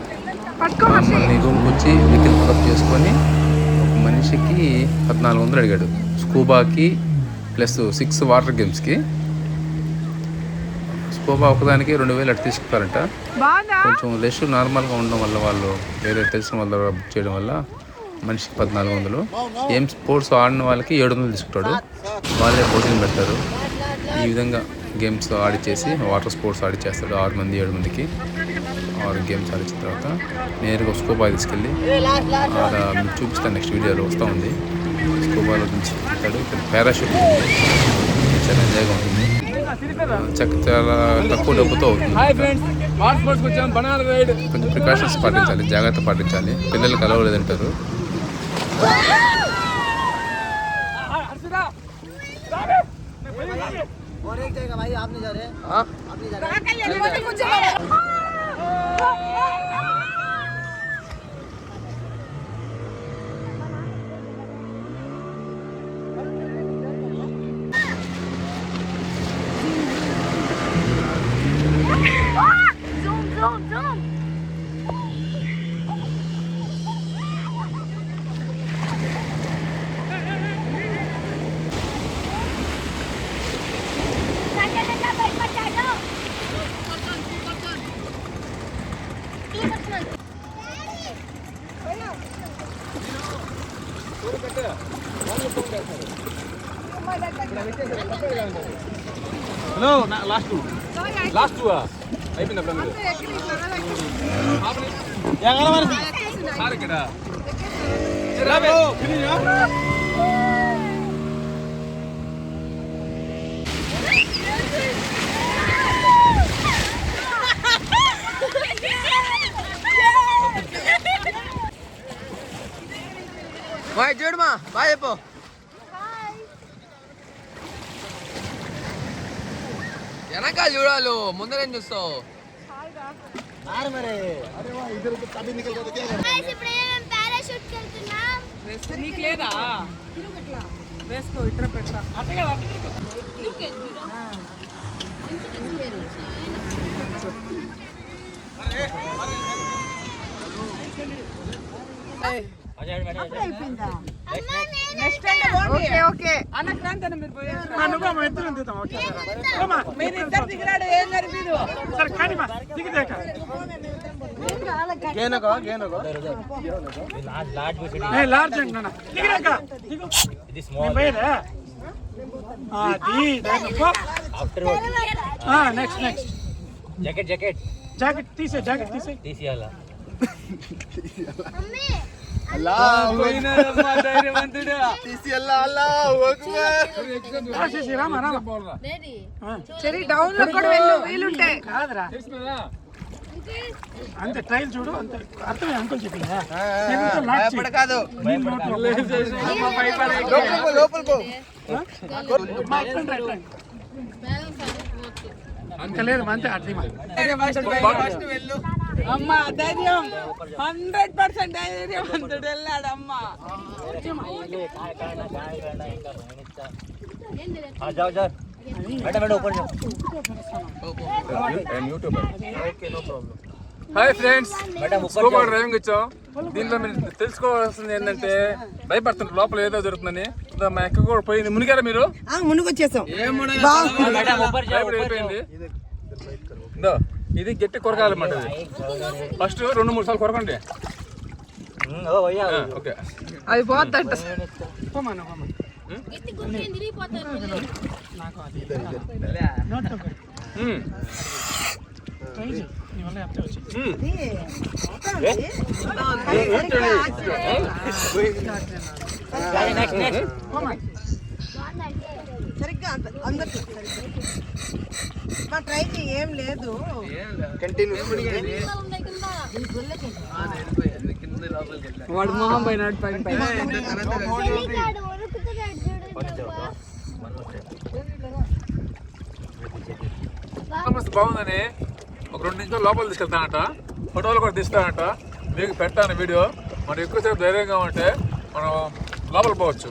Speaker 5: మమ్మల్ని రూమ్కి వచ్చి వెహికల్ పికప్ చేసుకొని ఒక మనిషికి 1400 అడిగాడు. స్కూబాకి ప్లస్ 6 వాటర్ గేమ్స్కి. స్కూబా ఒకదానికి 2000 అటు తీసుకుంటారంట. కొంచెం లెస్ నార్మల్గా ఉండడం వల్ల వాళ్ళు వేరే తెలిసిన వాళ్ళ ద్వారా బుక్ చేయడం వల్ల మనిషికి 1400. ఏం స్పోర్ట్స్ ఆడిన వాళ్ళకి 700 తీసుకుంటాడు. వాళ్ళే భోజనం పెడతారు. ఈ విధంగా గేమ్స్ ఆడిచ్చేసి వాటర్ స్పోర్ట్స్ ఆడిచ్చేస్తాడు. 6 మంది 7 మందికి 6 గేమ్స్ ఆడిచ్చిన తర్వాత నేరుగా స్కూబా తీసుకెళ్ళి మీకు చూపిస్తాను. నెక్స్ట్ వీడియోలో వస్తూ ఉంది. స్కూబాలో నుంచి పెడతాడు. ఇక్కడ పారాషూట్ ఉంది. చాలా ఎంజాయ్గా ఉంటుంది. చాలా తక్కువ డబ్బుతో అవుతుంది. కొంచెం ప్రికాషన్స్ పాటించాలి, జాగ్రత్త పాటించాలి. పిల్లలకి అలవలేదంటారు. హలో లాస్ట్ అయిపోయింది. సార్ ఇక్కడ
Speaker 1: బాయ్ చూడమా, బాయ్ చెప్పు. వెనకాల చూడాలి, ముందరేం చూస్తావు? నీకు లేదా? వేసుకో, ఇట్లా పెట్టా. మీరిద్దరు దిగిరాడు, ఏం జరిపేది?
Speaker 9: డౌన్ లో కూడా వీలుంటే కాదురా.
Speaker 10: అంతే ట్రైల్ చూడు, అంతే అర్థమే అంకుల్ చెప్పిందా.
Speaker 1: కాదు
Speaker 10: ఇంకా లేదు అంతే అర్థం.
Speaker 1: అమ్మా ధైర్యం 100% ధైర్యవంతుడు వెళ్ళాడమ్మా.
Speaker 5: హాయ్ ఫ్రెండ్స్, స్కూబా డ్రైవింగ్ వచ్చాం. దీంట్లో మీరు తెలుసుకోవాల్సింది ఏంటంటే భయపడుతుంటారు లోపల ఏదో జరుగుతుందని. మా ఎక్క కూడా పోయింది. మునిగారా మీరు?
Speaker 2: మునిగొచ్చేసాం.
Speaker 5: అయిపోయింది. ఇది గట్టి కొరకాలన్నమాట. ఫస్ట్ 2-3 సార్లు కొరకండి. ఓకే,
Speaker 9: అది పోతుంట.
Speaker 2: సరిగ్గా అందరికి మా ట్రైన్ ఏం లేదు.
Speaker 1: వాడు మొహం పోయినాడు పైన.
Speaker 5: బాగుందని ఒక 2 నిమిషాలు లోపల తీసుకెళ్తానట. ఫోటోలు కూడా తీస్తానట. మీకు పెడతాను వీడియో. మనం ఎక్కువసేపు ధైర్యంగా ఉంటే మనం లోపల పోవచ్చు.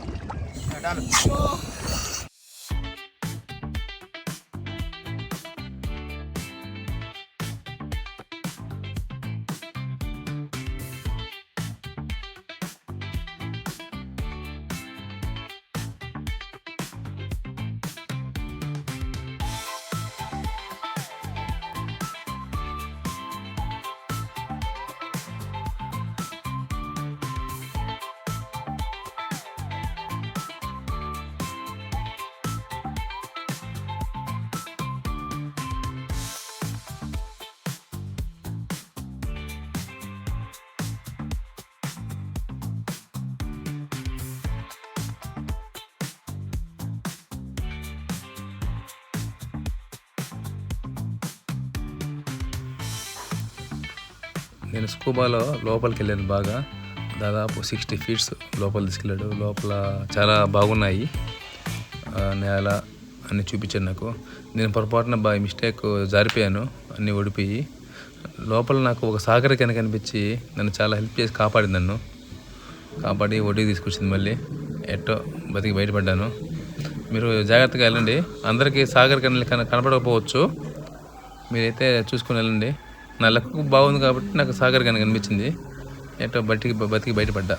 Speaker 5: నేను స్కూబాలో లోపలికి వెళ్ళాను బాగా, దాదాపు 60 feet లోపల తీసుకెళ్ళాడు. లోపల చాలా బాగున్నాయి, నేల అన్నీ చూపించాడు నాకు. నేను పొరపాటున మిస్టేక్ జారిపోయాను, అన్నీ ఓడిపోయి. లోపల నాకు ఒక సాగరికని కనిపించి నన్ను చాలా హెల్ప్ చేసి కాపాడింది, నన్ను కాపాడి ఒడ్డుకి తీసుకొచ్చింది. మళ్ళీ ఎట్టో బతికి బయటపడ్డాను. మీరు జాగ్రత్తగా వెళ్ళండి. అందరికీ సాగరికని కనపడకపోవచ్చు, మీరైతే చూసుకుని వెళ్ళండి. నా లెక్క బాగుంది కాబట్టి నాకు సాగరికని కనిపించింది. ఎట్టో బతికి బయటపడ్డా.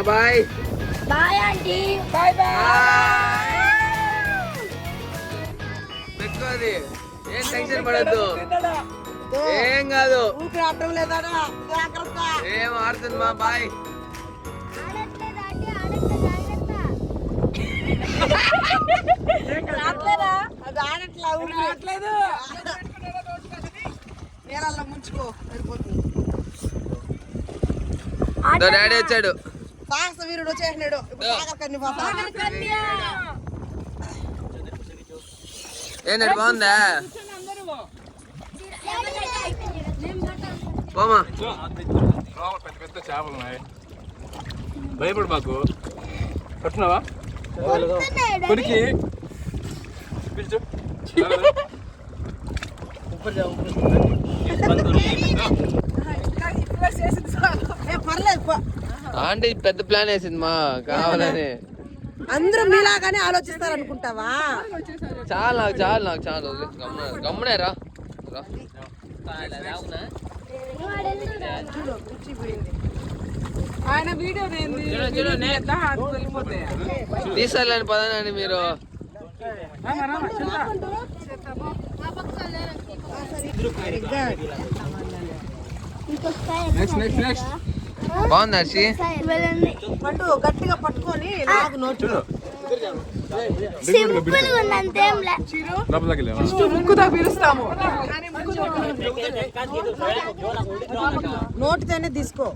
Speaker 5: Bye
Speaker 6: bye aunty.
Speaker 1: Bye bye.
Speaker 5: పెట్టుకోది, ఏం టెన్షన్ పడద్దు, ఏం కాదు,
Speaker 2: ఊపిరి ఆడటం లేదా జాగ్రత్త.
Speaker 5: ఏం ఆడుతుంది మా బాయ్.
Speaker 2: రాట్లేదా? అది ఆడట్లా, ఊపిరి రావట్లేదు. నీళ్ళల్లో ముంచుకో సరిపోతుంది.
Speaker 5: డాడీ వచ్చాడు,
Speaker 2: సాహస వీరుడు వచ్చేసినాడు. ఇప్పుడు సాగరికన్య పోతా.
Speaker 5: ఏంటంటే బాగుందా? బామా పెద్ద పెద్ద చేపలు ఉన్నాయి, భయపడు మాకు. కట్టున్నావా కొరికి పిలుచు. ఆంటీ పెద్ద ప్లాన్ వేసింది మా కావాలని.
Speaker 2: అందరూ మీలాగానే ఆలోచిస్తారు అనుకుంటావా?
Speaker 5: చాలా నాకు చాలా నాకు చాలా గమ్మునే రా.
Speaker 1: ఆయన వీడియో
Speaker 5: తీసాలని పదానండి మీరు. బాగుంది హర్షి.
Speaker 2: పట్టు గట్టిగా పట్టుకొని లాగు నోటు.
Speaker 1: ముక్కుతో పిలుస్తాము,
Speaker 2: నోటితోనే తీసుకో.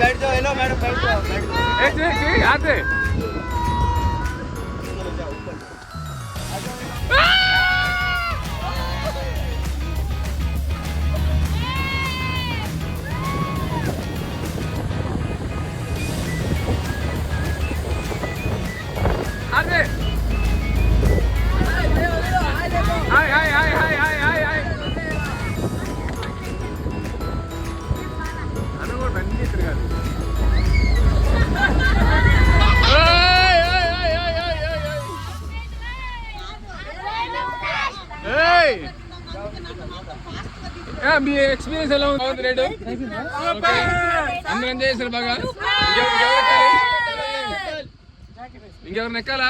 Speaker 5: बैठ जाओ, हेलो मैडम बैठ जाओ, आते మీ ఎక్స్పీరియన్స్ ఎలా ఉంది రేటు? ఓకే, అందరూ ఎంజాయ్ చేశారు బాగా. ఇంకెవరిని ఎక్కాలా?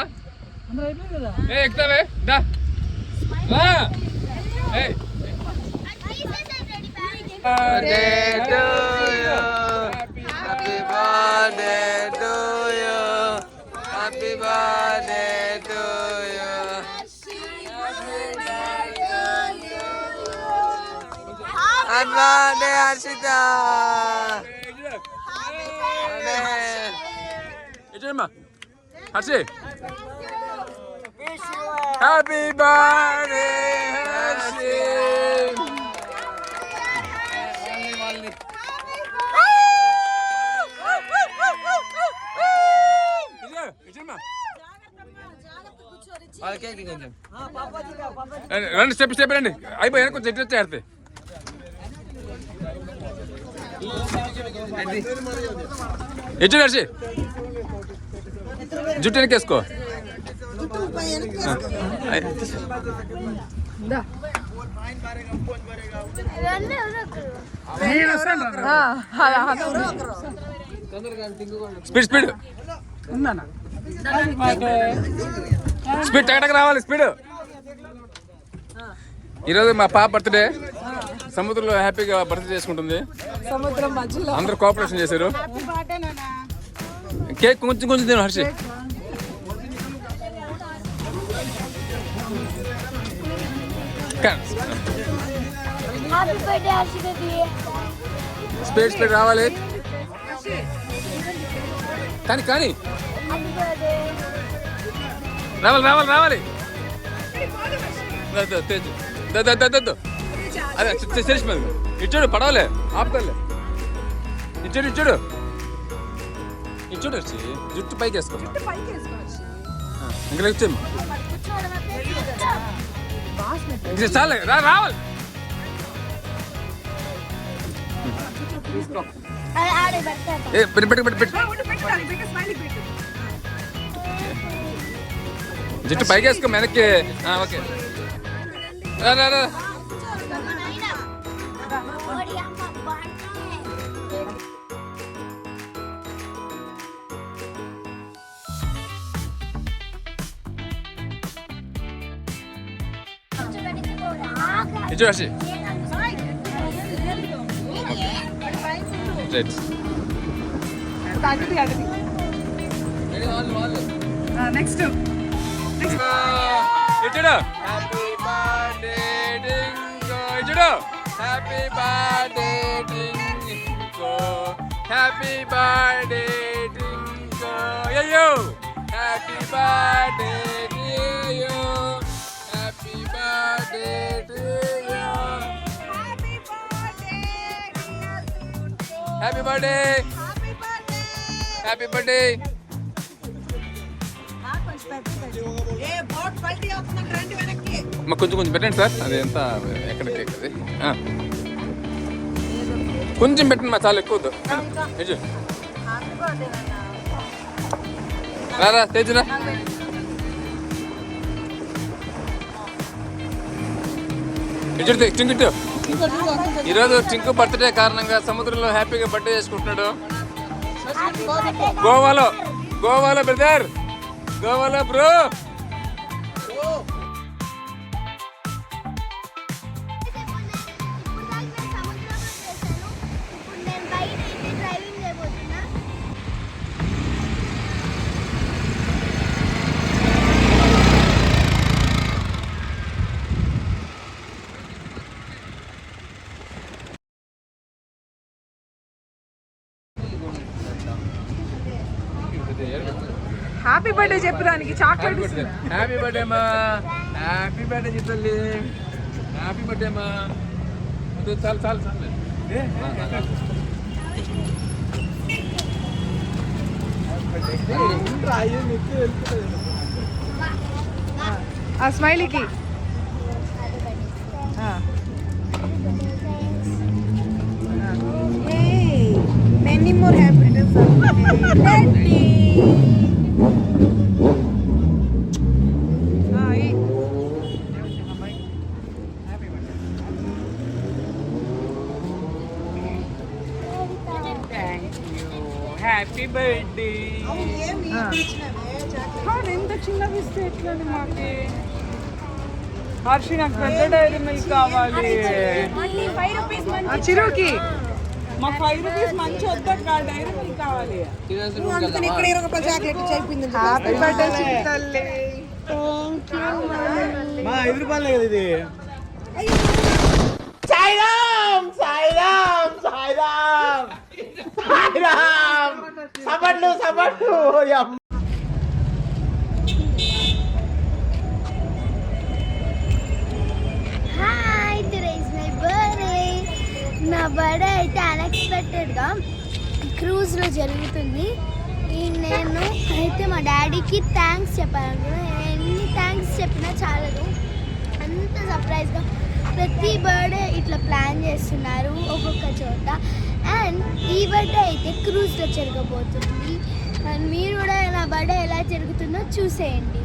Speaker 5: ఎక్కుతావే దా. ఇచ్చేమ్మా హర్షి. Happy birthday Harshi. రండి, స్టెప్ స్టెప్ రండి. అయిపోయాను కొంచెం ఎట్లా వచ్చేస్తే. ఎచ్చు హర్షి, జుట్టు వెనకేసుకో. స్పీడ్ స్పీడ్ స్పీడ్ టగటగ రావాలి స్పీడ్. ఈరోజు మా పాప బర్త్డే. సముద్రంలో హ్యాపీగా బర్త్డే చేసుకుంటుంది.
Speaker 9: సముద్రం మధ్యలో
Speaker 5: అందరూ కోఆపరేషన్ చేశారు. కేక్ కొంచెం కొంచెం తిను హర్షి. స్పీడ్ స్పీడ్ రావాలి. కానీ కానీ రావాలి రావాలి రావాలి. అదే తెలిసిపోయింది. ఇచ్చాడు పడవలే ఆపుతాలే. ఇచ్చాడు ఇచ్చాడు ఇచ్చాడు వచ్చి జుట్టు పైకి వేసుకో. ఇంకా వచ్చేమ్మా చాలే రావాలి. పెట్టు పెట్టు పెట్టు. జుట్టు పైకి వేసుకో వెనక్కి. ఓకే రా రా రా. ఇచ్చు హర్షి.
Speaker 9: నెక్స్ట్
Speaker 5: ఇచ్చుడు హ్యాపీ బర్త్డే డింగో. ఇచ్చుడు హ్యాపీ బర్త్డే డింగో. హ్యాపీ బర్త్డే డింగో. అయ్యో హ్యాపీ బర్త్డే డియో. హ్యాపీ బర్త్డే డియో. Happy birthday happy birthday. కొంచెం కొంచెం పెట్టండి సార్. అది ఎంత ఎక్కడికి ఎక్కది కొంచెం పెట్టండి మా చాలా ఎక్కువ రా తేజురా. ఇటు టింకు. ఈరోజు టింకు బర్త్డే కారణంగా సముద్రంలో హ్యాపీగా బర్త్డే చేసుకుంటున్నాడు. గోవాలో బ్రదర్, గోవాలో బ్రో.
Speaker 9: హ్యాపీ బర్త్డే చెప్పు దానికి చాక్లెట్.
Speaker 5: హ్యాపీ బర్త్డే అమ్మా. హ్యాపీ బర్త్డే చెప్పండి. హ్యాపీ బర్త్డే అమ్మా. చాలు చాలు చాలు.
Speaker 9: ఆ స్మైలీకి
Speaker 2: many more happy returns of the day.
Speaker 1: Happy birthday.
Speaker 2: ఏమి ఇచ్చినవే చాక్లెట్?
Speaker 1: ఎంత చిన్నవి ఇస్తే ఎట్లా మాకి? హర్షి నాకు పెద్ద డైరీ మిల్క్ కావాలి.
Speaker 9: చిరుకి
Speaker 1: మా 5 రూపీస్ మంచి వద్దక్క, డైరీ మిల్క్ కావాలి.
Speaker 2: నువ్వు అందుకని ఇక్కడ 20 రూపాయల చాక్లెట్ చెప్పింది.
Speaker 9: హ్యాపీ బర్త్డే చిట్టి తల్లి.
Speaker 6: థ్యాంక్ యూ
Speaker 10: మా 5 రూపాయలే కదా ఇది.
Speaker 6: Hi, today is my birthday. నా బర్త్డే అయితే అన్ఎక్స్పెక్టెడ్గా క్రూజ్లో జరుగుతుంది. నేను అయితే మా డాడీకి థ్యాంక్స్ చెప్పాను. ఎన్ని థ్యాంక్స్ చెప్పినా చాలదు, అంత సర్ప్రైజ్గా ప్రతి బర్త్డే ఇట్లా ప్లాన్ చేస్తున్నారు ఒక్కొక్క చోట. అండ్ ఈ బర్త్డే అయితే క్రూజ్లో జరగబోతుంది. అండ్ మీరు కూడా నా బర్త్డే ఎలా జరుగుతుందో చూసేయండి.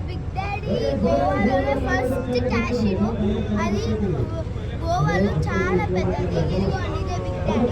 Speaker 6: బిగ్ డాడీ గోవాలోనే ఫస్ట్ క్యాషినో, అది గోవాలో చాలా పెద్దది. ఇదిగోండి, ఇదే బిగ్ డాడీ.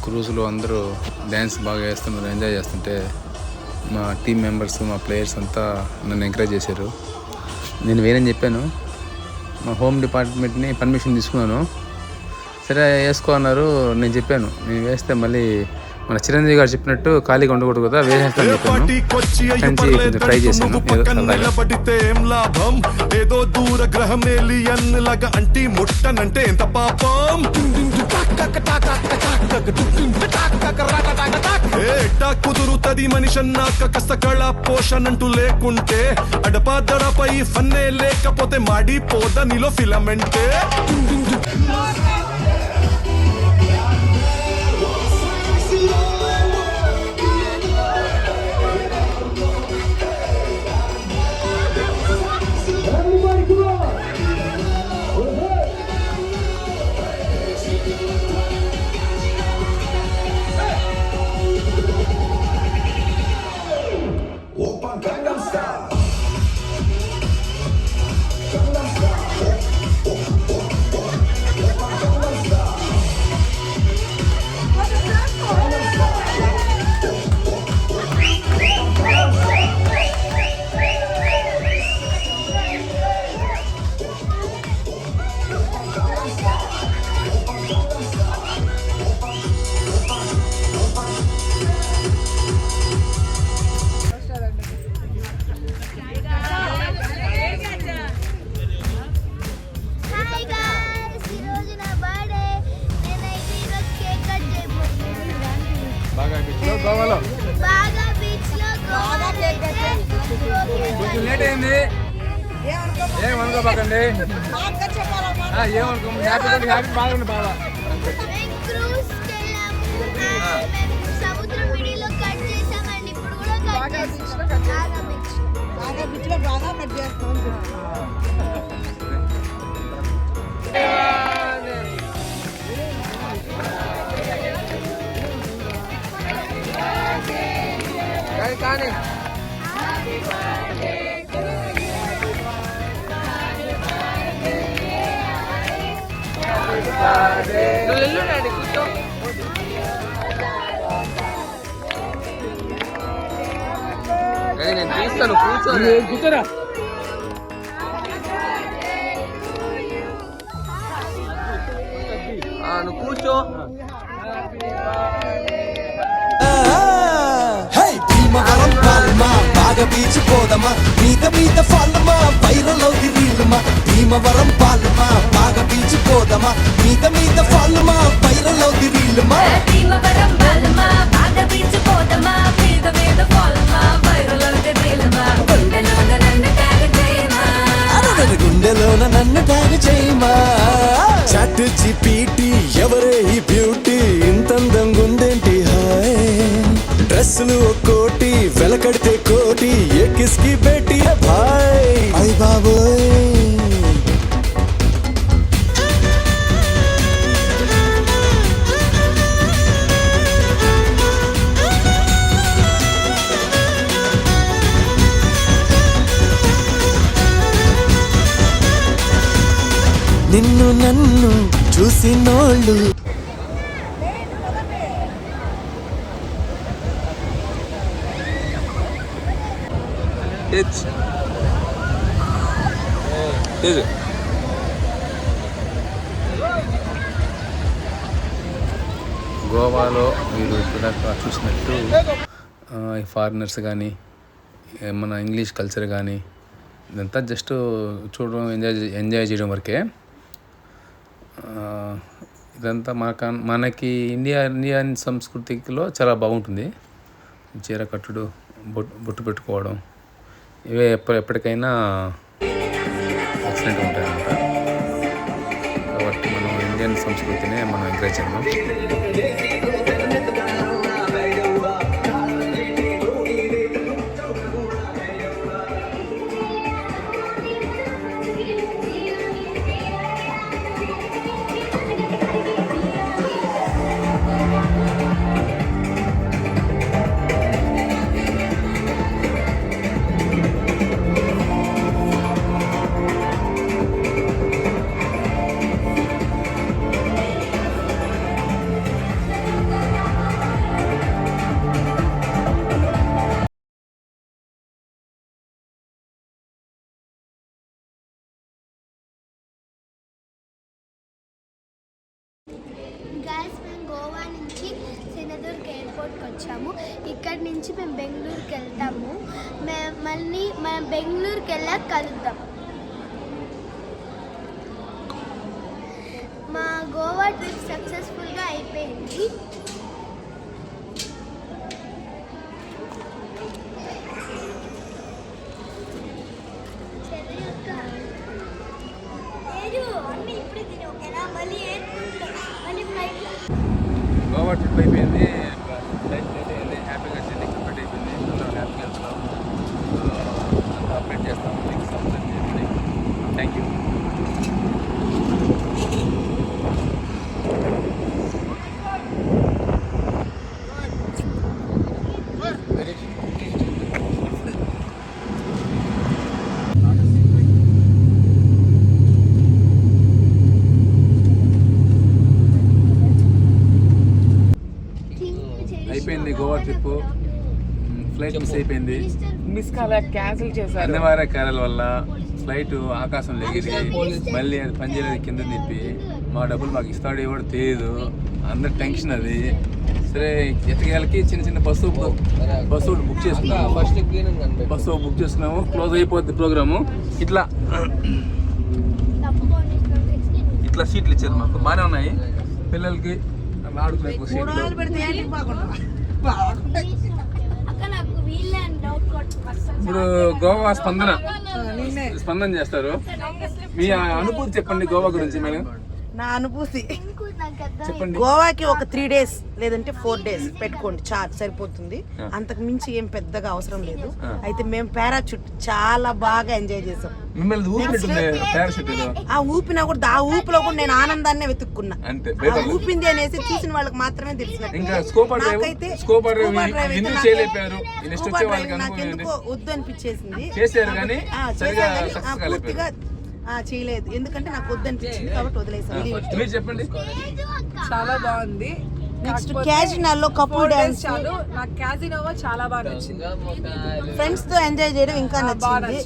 Speaker 5: క్రూజ్లో అందరూ డ్యాన్స్ బాగా వేస్తున్నారు, ఎంజాయ్ చేస్తుంటే మా టీం మెంబర్స్, మా ప్లేయర్స్ అంతా నన్ను ఎంకరేజ్ చేశారు. నేను వేరని చెప్పాను, మా హోమ్ డిపార్ట్మెంట్ని పర్మిషన్ తీసుకున్నాను. సరే వేసుకో అన్నారు. నేను చెప్పాను, నేను వేస్తే మళ్ళీ మన చిరంజీవి గారు చెప్పినట్టు ఖాళీగా ఉండకూడదు కదా, వేసేస్తాను చెప్పాను. ట్రై చేశాను.
Speaker 11: నిలబడితే ఏం లాభం, ఏదో దూర గ్రహం ఏలియన్ లాగా అంటి ముట్టనంటే ఎంత పాపం. ఏటా కుదురుతది మనిషన్నాక కష్ట కళ పోషణంటూ లేకుంటే, అడపాదడపై ఫన్నే లేకపోతే మాడిపోద నీలో ఫిలమెంటే.
Speaker 8: Everybody
Speaker 5: కొంచెం లేట్ అయింది, ఏమనుకోబాకండి.
Speaker 2: బాగా చెప్పాలమ్మా.
Speaker 5: ఏమనుకో, హ్యాపీ బాగుంది బాగా.
Speaker 6: సముద్రం మిడిలో కట్ చేసామండి, ఇప్పుడు కూడా కట్ చేస్తాం.
Speaker 2: బాగా బిచ్లో బాగా కట్ చేస్తాం.
Speaker 1: కానీ నువ్వు డాడీ కూర్చో. నేను తీస్తాను, కూర్చో.
Speaker 5: కూర్చోరా.
Speaker 1: నువ్వు కూర్చో.
Speaker 12: భీమవరం పాలమా బాగా బీచిపోదమా, మీద ఫాలమా వైరల్ అవుది రీలుమా. భీమవరం పాలమా బాగా బీచిపోదమా, మీద ఫాలమా వైరల్ అవుది రీలుమా.
Speaker 6: భీమవరం పాలమా బాగా బీచిపోదమా, మీద ఫాలమా వైరల్ అవుది రీలుమా.
Speaker 12: గుండెలోన నన్ను ట్యాగ్ చేయమా. చాట్ జీపీటీ ఎవరే ఈ బ్యూటీ, ఇంతందంగా ఉందేంటి హాయ్. డ్రెస్సులు ఒక్కోటి వెలకడితే కోటి, ఏ కిస్కి బేటీ భాయ్. అయ్ బాబోయ్ నిన్ను నన్ను చూసినోళ్ళు
Speaker 5: గోవాలో మీరు ఇక్కడ చూసినట్టు ఫారినర్స్ కానీ మన ఇంగ్లీష్ కల్చర్ కానీ ఇదంతా జస్ట్ చూడడం, ఎంజాయ్ చేయడం వరకే. ఇదంతా మనకి ఇండియన్ సంస్కృతిలో చాలా బాగుంటుంది. చీర కట్టుడు, బొట్టు పెట్టుకోవడం, ఇవే ఎప్పటికైనా ఎక్సలెంట్గా ఉంటాయి అన్నమాట. కాబట్టి మనం ఇండియన్ సంస్కృతినే మనం ఎంకరేజ్ చేద్దాం.
Speaker 6: గైస్, మేము గోవా నుంచి సినదుర్గ్ ఎయిర్పోర్ట్కి వచ్చాము. ఇక్కడి నుంచి మేము బెంగళూరుకి వెళ్తాము. మళ్ళీ మనం బెంగళూరుకి వెళ్ళాక కలుద్దాం. మా గోవా ట్రిప్ సక్సెస్ఫుల్గా అయిపోయింది.
Speaker 5: గోవా ట్రిప్ అయిపోయింది, ఫ్లైట్ అయిపోయింది, హ్యాపీగా వచ్చింది, కంప్లీట్ అయిపోయింది. అందరం హ్యాపీగా వెళ్తున్నాం. అప్డేట్ చేస్తాము నెక్స్ట్ సంవత్సరం. Thank you. అయిపోయింది గోవా ట్రిప్. ఫ్లైట్ మిస్ అయిపోయింది,
Speaker 1: క్యాన్సిల్ చేశారు.
Speaker 5: అనివార్య కారణాల వల్ల ఫ్లైట్ ఆకాశంలో ఎగిరి మళ్ళీ అది పనిచేయలేదు, కింద తిప్పి మా డబ్బులు మాకు ఇస్తాడు ఎవడు తెలియదు. అందరు టెన్షన్ అది. సరే ఎట్టకేళ్ళకి చిన్న చిన్న బస్సు బుక్ చేసుకున్నాము. బస్సు బుక్ చేసుకున్నాము. క్లోజ్ అయిపోద్ది ప్రోగ్రాము. ఇట్లా సీట్లు ఇచ్చారు మాకు, బాగానే ఉన్నాయి. పిల్లలకి ఆడుకునే సీట్లు. ఇప్పుడు గోవా స్పందన చేస్తారు. మీ అనుభూతి చెప్పండి గోవా గురించి మేడం.
Speaker 2: నా అనుభూతి
Speaker 5: చెప్పండి.
Speaker 2: గోవాకి ఒక 3 days లేదంటే 4 days పెట్టుకోండి, చాలు సరిపోతుంది. అంతకు మించి ఏం పెద్దగా అవసరం లేదు. అయితే మేము పారాచూట్ చాలా బాగా ఎంజాయ్ చేసాం.
Speaker 5: మిమ్మల్ని ఊపినట్టుంది పారాషూట్.
Speaker 2: ఆ ఊపినా కూడా ఆ ఊపిలో కూడా నేను ఆనందాన్ని వెతుక్కున్నా.
Speaker 5: అంతే,
Speaker 2: ఆ ఊపింది అనేసి చూసిన వాళ్ళకి మాత్రమే తెలిసినట్టు.
Speaker 5: ఇంకా
Speaker 2: నాకెందుకో వద్దు అనిపించేసింది.
Speaker 5: చేశారు కానీ
Speaker 2: పూర్తిగా చేయలేదు, ఎందుకంటే నాకు వద్దు అనిపించింది కాబట్టి వదిలేసాను.
Speaker 5: మీరు చెప్పండి.
Speaker 9: చాలా బాగుంది.
Speaker 2: నెక్స్ట్ క్యాజినోలో కపుల్ డాన్స్.
Speaker 9: నాకు క్యాజినోవా చాలా బాగా నచ్చింది.
Speaker 2: ఫ్రెండ్స్ తో ఎంజాయ్ చేయడం ఇంకా నచ్చింది.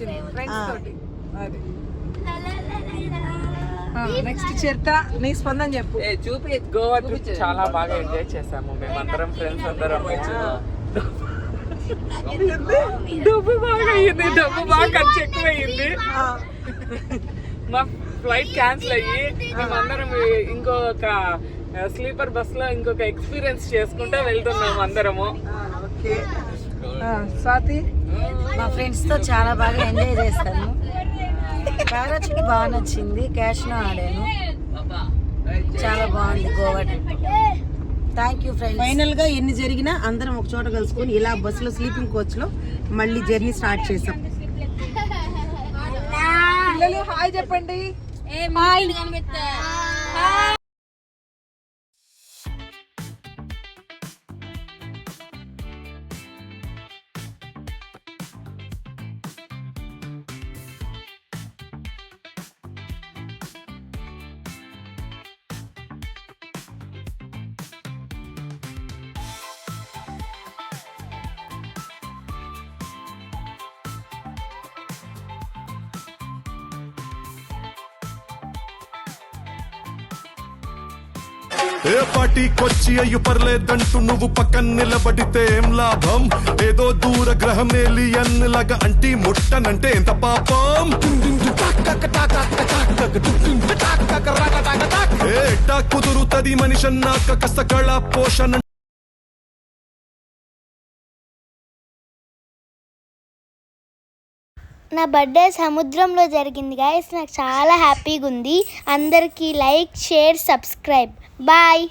Speaker 9: నెక్స్ట్ చరిత, నీ స్పందన చెప్పు.
Speaker 1: చూపి. గోవా ట్రిప్ చాలా బాగా ఎంజాయ్ చేసాము మేమందరం, ఫ్రెండ్స్ అందరం. డబ్బు బాగా అయ్యింది, డబ్బు బాగా ఖర్చు ఎక్కువ అయ్యింది. మా ఫ్లైట్ క్యాన్సిల్ అయ్యి మేమందరం ఇంకొక స్లీపర్ బస్ లో ఇంకొక ఎక్స్పీరియన్స్ చేసుకుంటూ వెళ్తున్నాము అందరము.
Speaker 9: స్వాతి,
Speaker 2: మా ఫ్రెండ్స్ తో చాలా బాగా ఎంజాయ్ చేస్తాను. పారాచూట్ బాగా నచ్చింది, క్యాష్నో ఆడాను, చాలా బాగుంది Goa trip. Thank you friends. Final గా ఎన్ని జరిగినా అందరం ఒక చోట కలుసుకొని ఇలా బస్సులో స్లీపింగ్ కోచ్ లో మళ్ళీ జర్నీ స్టార్ట్ చేసాం.
Speaker 9: పిల్లలు హాయ్ చెప్పండి.
Speaker 11: ఏ పార్టీకొచ్చి అయ్యు పర్లేదంటూ నువ్వు పక్కన నిలబడితే ఏం లాభం? ఏదో దూర గ్రహం ఏలియన్ లాగా అంటి ముట్టనంటే ఎంత పాపం? ఏటా కుదురుతది మనిషన్నాక కష్ట కళ పోషణ.
Speaker 6: నా బర్త్డే సముద్రంలో జరిగింది గాయస్. నాకు చాలా హ్యాపీగా ఉంది. అందరికీ లైక్, షేర్, సబ్స్క్రైబ్. బాయ్.